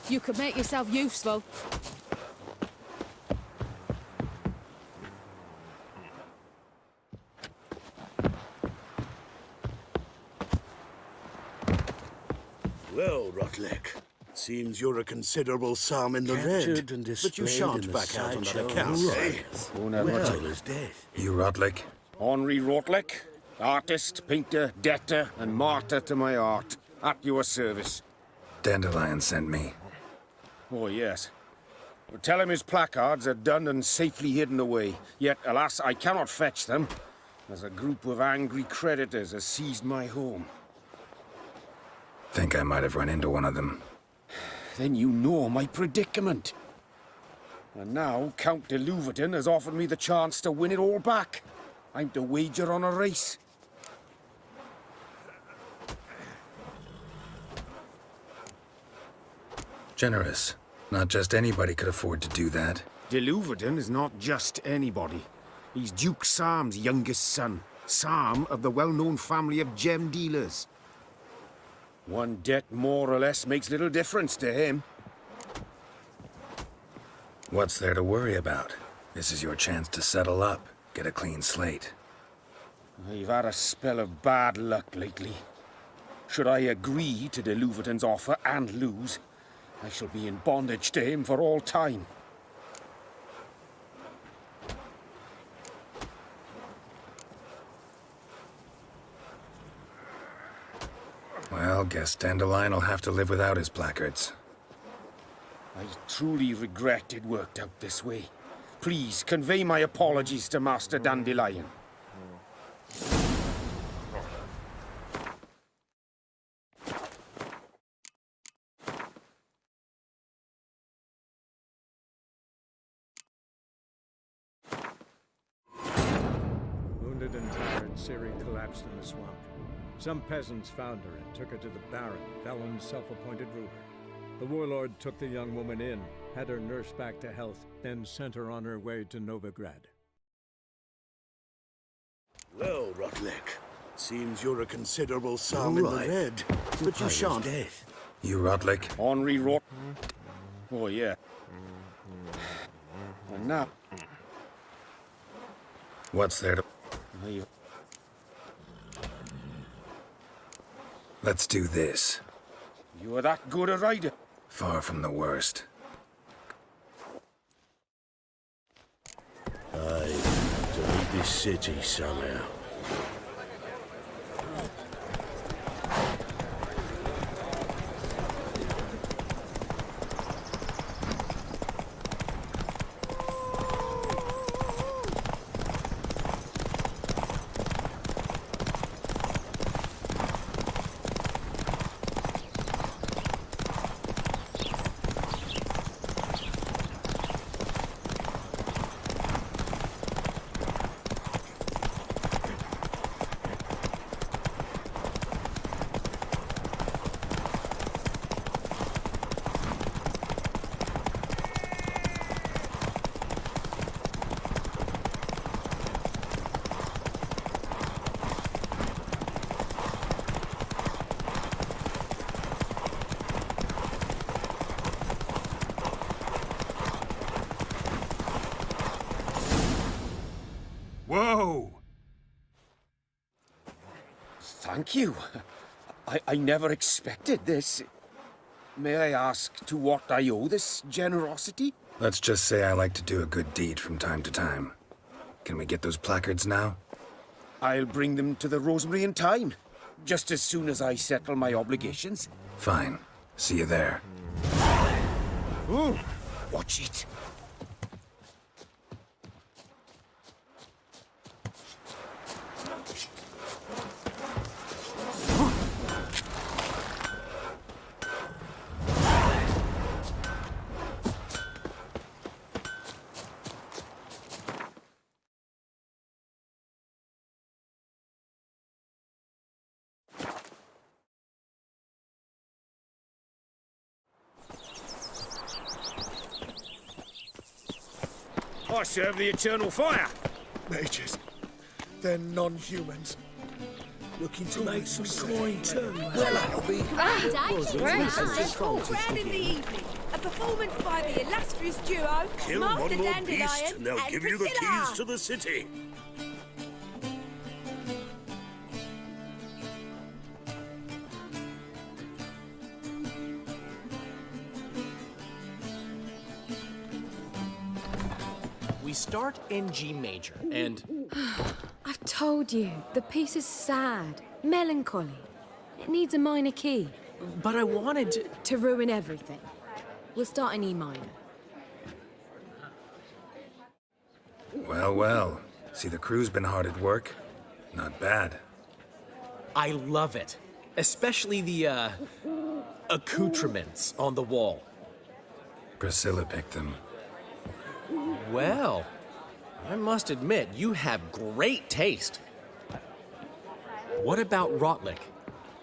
You could make yourself useful. Well, Rotlick, seems you're a considerable psalm in the Captured red. and But you displayed shan't in the back out on that sideshow account, of eh? Royals. Well, is dead. You Rodlick? Henri Rotlick, artist, painter, debtor, and martyr to my art. At your service. Dandelion sent me. Oh, yes. Well, tell him his placards are done and safely hidden away. Yet, alas, I cannot fetch them, as a group of angry creditors has seized my home. Think I might have run into one of them. Then you know my predicament. And now Count de Louverton has offered me the chance to win it all back. I'm to wager on a race. Generous. Not just anybody could afford to do that. De Louverton is not just anybody. He's Duke Sam's youngest son. Sam of the well-known family of gem dealers. One debt more or less makes little difference to him. What's there to worry about? This is your chance to settle up, get a clean slate. I've had a spell of bad luck lately. Should I agree to de Louverton's offer and lose, I shall be in bondage to him for all time. Well, guess Dandelion will have to live without his placards. I truly regret it worked out this way. Please, convey my apologies to Master Dandelion. Wounded and tired, Ciri collapsed in the swamp. Some peasants found her and took her to the Baron, Velen's self-appointed ruler. The warlord took the young woman in, had her nursed back to health, then sent her on her way to Novigrad. Well, Rotlick, seems you're a considerable sum in the right. red. But you shan't. You Rotlick? Henri Rot. Oh, yeah. And now. What's there to... Let's do this. You're that good a rider. Far from the worst. Aye, to leave this city somehow. Whoa! Thank you. I never expected this. May I ask to what I owe this generosity? Let's just say I like to do a good deed from time to time. Can we get those placards now? I'll bring them to the Rosemary in time, just as soon as I settle my obligations. Fine. See you there. Ooh, watch it. I serve the eternal fire. Mages, they're non-humans. Looking to make some coin too. Well, I'll be... All round in the evening. A performance by the illustrious duo, Kill Master one more Dandelion beast and they'll and give you the Priscilla. keys to the city. We start in G major, and... I've told you, the piece is sad, melancholy. It needs a minor key. But I wanted to... To ruin everything. We'll start in E minor. Well, well. See, the crew's been hard at work. Not bad. I love it. Especially the, accoutrements on the wall. Priscilla picked them. Well, I must admit, you have great taste. What about Rotlick?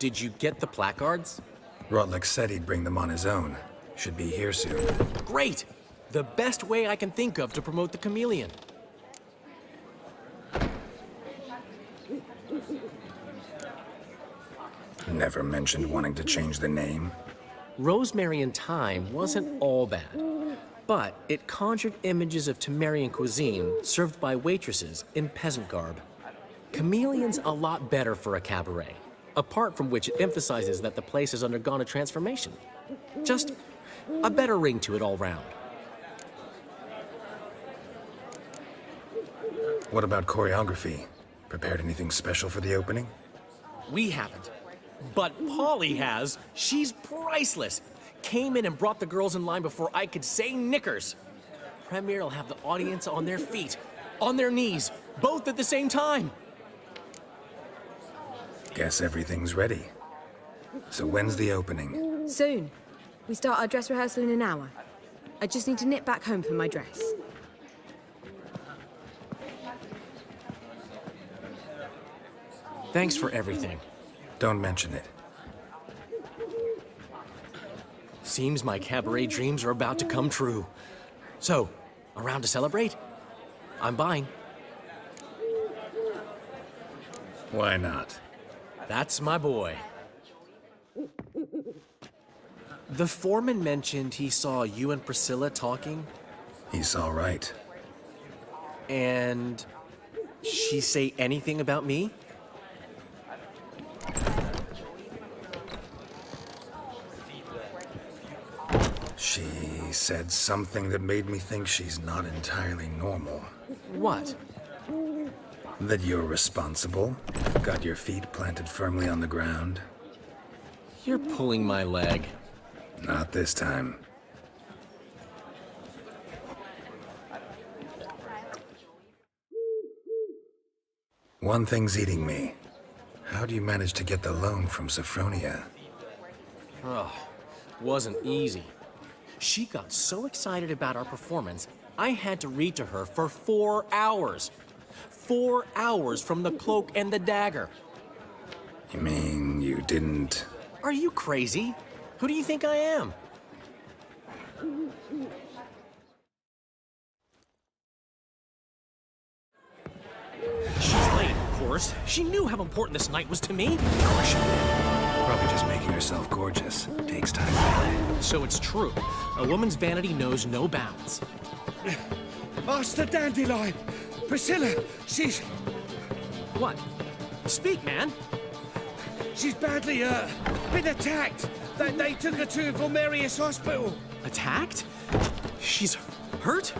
Did you get the placards? Rotlick said he'd bring them on his own. Should be here soon. Great! The best way I can think of to promote the chameleon. Never mentioned wanting to change the name. Rosemary in Time wasn't all bad, but it conjured images of Temerian cuisine served by waitresses in peasant garb. Chameleon's a lot better for a cabaret, apart from which it emphasizes that the place has undergone a transformation. Just a better ring to it all round. What about choreography? Prepared anything special for the opening? We haven't. But Polly has. She's priceless. Came in and brought the girls in line before I could say knickers. Premiere will have the audience on their feet, on their knees, both at the same time. Guess everything's ready. So when's the opening? Soon. We start our dress rehearsal in an hour. I just need to nip back home for my dress. Thanks for everything. Don't mention it. Seems my cabaret dreams are about to come true. So, around to celebrate? I'm buying. Why not? That's my boy. The foreman mentioned he saw you and Priscilla talking. He's all right. And she say anything about me? She said something that made me think she's not entirely normal. What? That you're responsible, got your feet planted firmly on the ground. You're pulling my leg. Not this time. One thing's eating me. How do you manage to get the loan from Sophronia? Oh, wasn't easy. She got so excited about our performance, I had to read to her for 4 hours. 4 hours from the Cloak and the Dagger. You mean you didn't... Are you crazy? Who do you think I am? She's late, of course. She knew how important this night was to me. Of course she did. Probably just making herself gorgeous. Takes time. So it's true. A woman's vanity knows no bounds. Master Dandelion! Priscilla, she's... What? Speak, man. She's badly, been attacked. They took her to Vulmerius Hospital. Attacked? She's hurt?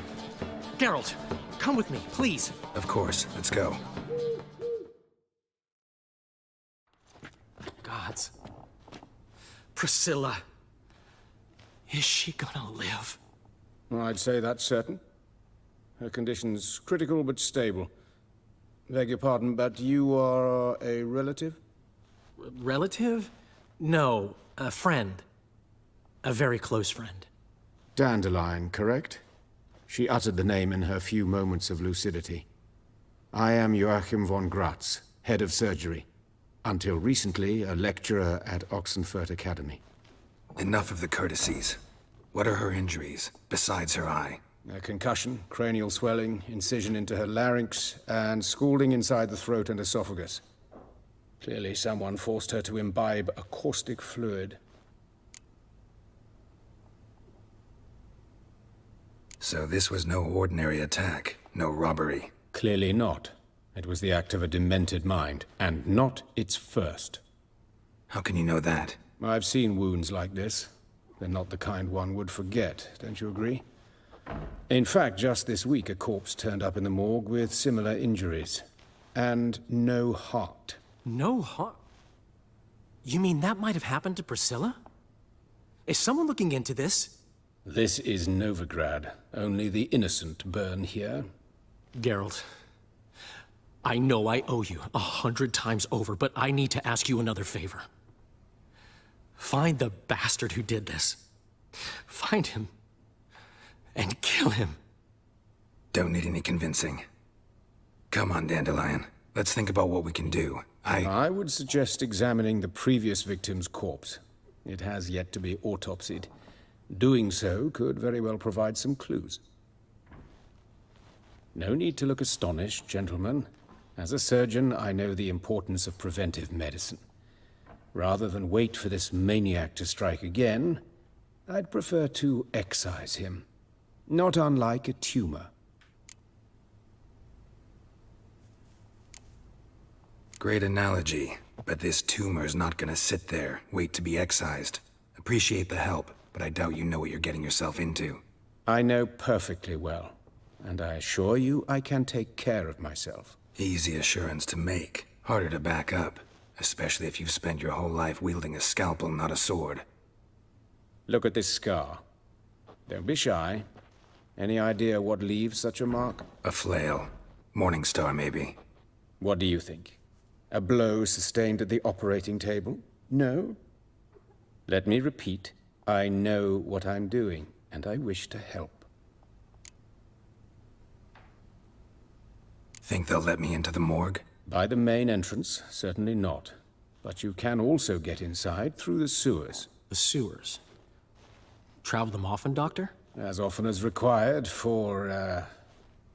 Geralt, come with me, please. Of course. Let's go. Gods. Priscilla. Is she gonna live? I'd say that's certain. Her condition's critical but stable. Beg your pardon, but you are a relative? Relative? No, a friend. A very close friend. Dandelion, correct? She uttered the name in her few moments of lucidity. I am Joachim von Gratz, head of surgery. Until recently, a lecturer at Oxenfurt Academy. Enough of the courtesies. What are her injuries, besides her eye? A concussion, cranial swelling, incision into her larynx, and scalding inside the throat and esophagus. Clearly someone forced her to imbibe a caustic fluid. So this was no ordinary attack, no robbery. Clearly not. It was the act of a demented mind, and not its first. How can you know that? I've seen wounds like this. They're not the kind one would forget, don't you agree? In fact, just this week, a corpse turned up in the morgue with similar injuries. And no heart. No heart? You mean that might have happened to Priscilla? Is someone looking into this? This is Novigrad. Only the innocent burn here. Geralt, I know I owe you 100 times over, but I need to ask you another favor. Find the bastard who did this. Find him. And kill him. Don't need any convincing. Come on, Dandelion. Let's think about what we can do. I would suggest examining the previous victim's corpse. It has yet to be autopsied. Doing so could very well provide some clues. No need to look astonished, gentlemen. As a surgeon, I know the importance of preventive medicine. Rather than wait for this maniac to strike again, I'd prefer to excise him. Not unlike a tumor. Great analogy, but this tumor's not gonna sit there, wait to be excised. Appreciate the help, but I doubt you know what you're getting yourself into. I know perfectly well, and I assure you I can take care of myself. Easy assurance to make, harder to back up, especially if you've spent your whole life wielding a scalpel, not a sword. Look at this scar. Don't be shy. Any idea what leaves such a mark? A flail. Morningstar, maybe. What do you think? A blow sustained at the operating table? No? Let me repeat. I know what I'm doing, and I wish to help. Think they'll let me into the morgue? By the main entrance, certainly not. But you can also get inside through the sewers. The sewers? Travel them often, Doctor? As often as required for,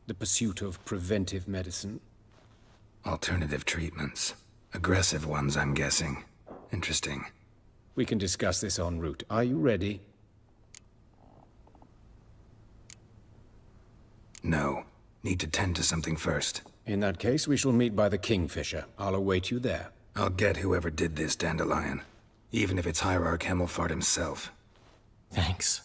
the pursuit of preventive medicine. Alternative treatments. Aggressive ones, I'm guessing. Interesting. We can discuss this en route. Are you ready? No. Need to tend to something first. In that case, we shall meet by the Kingfisher. I'll await you there. I'll get whoever did this, Dandelion. Even if it's Hierarch Hemmelfart himself. Thanks.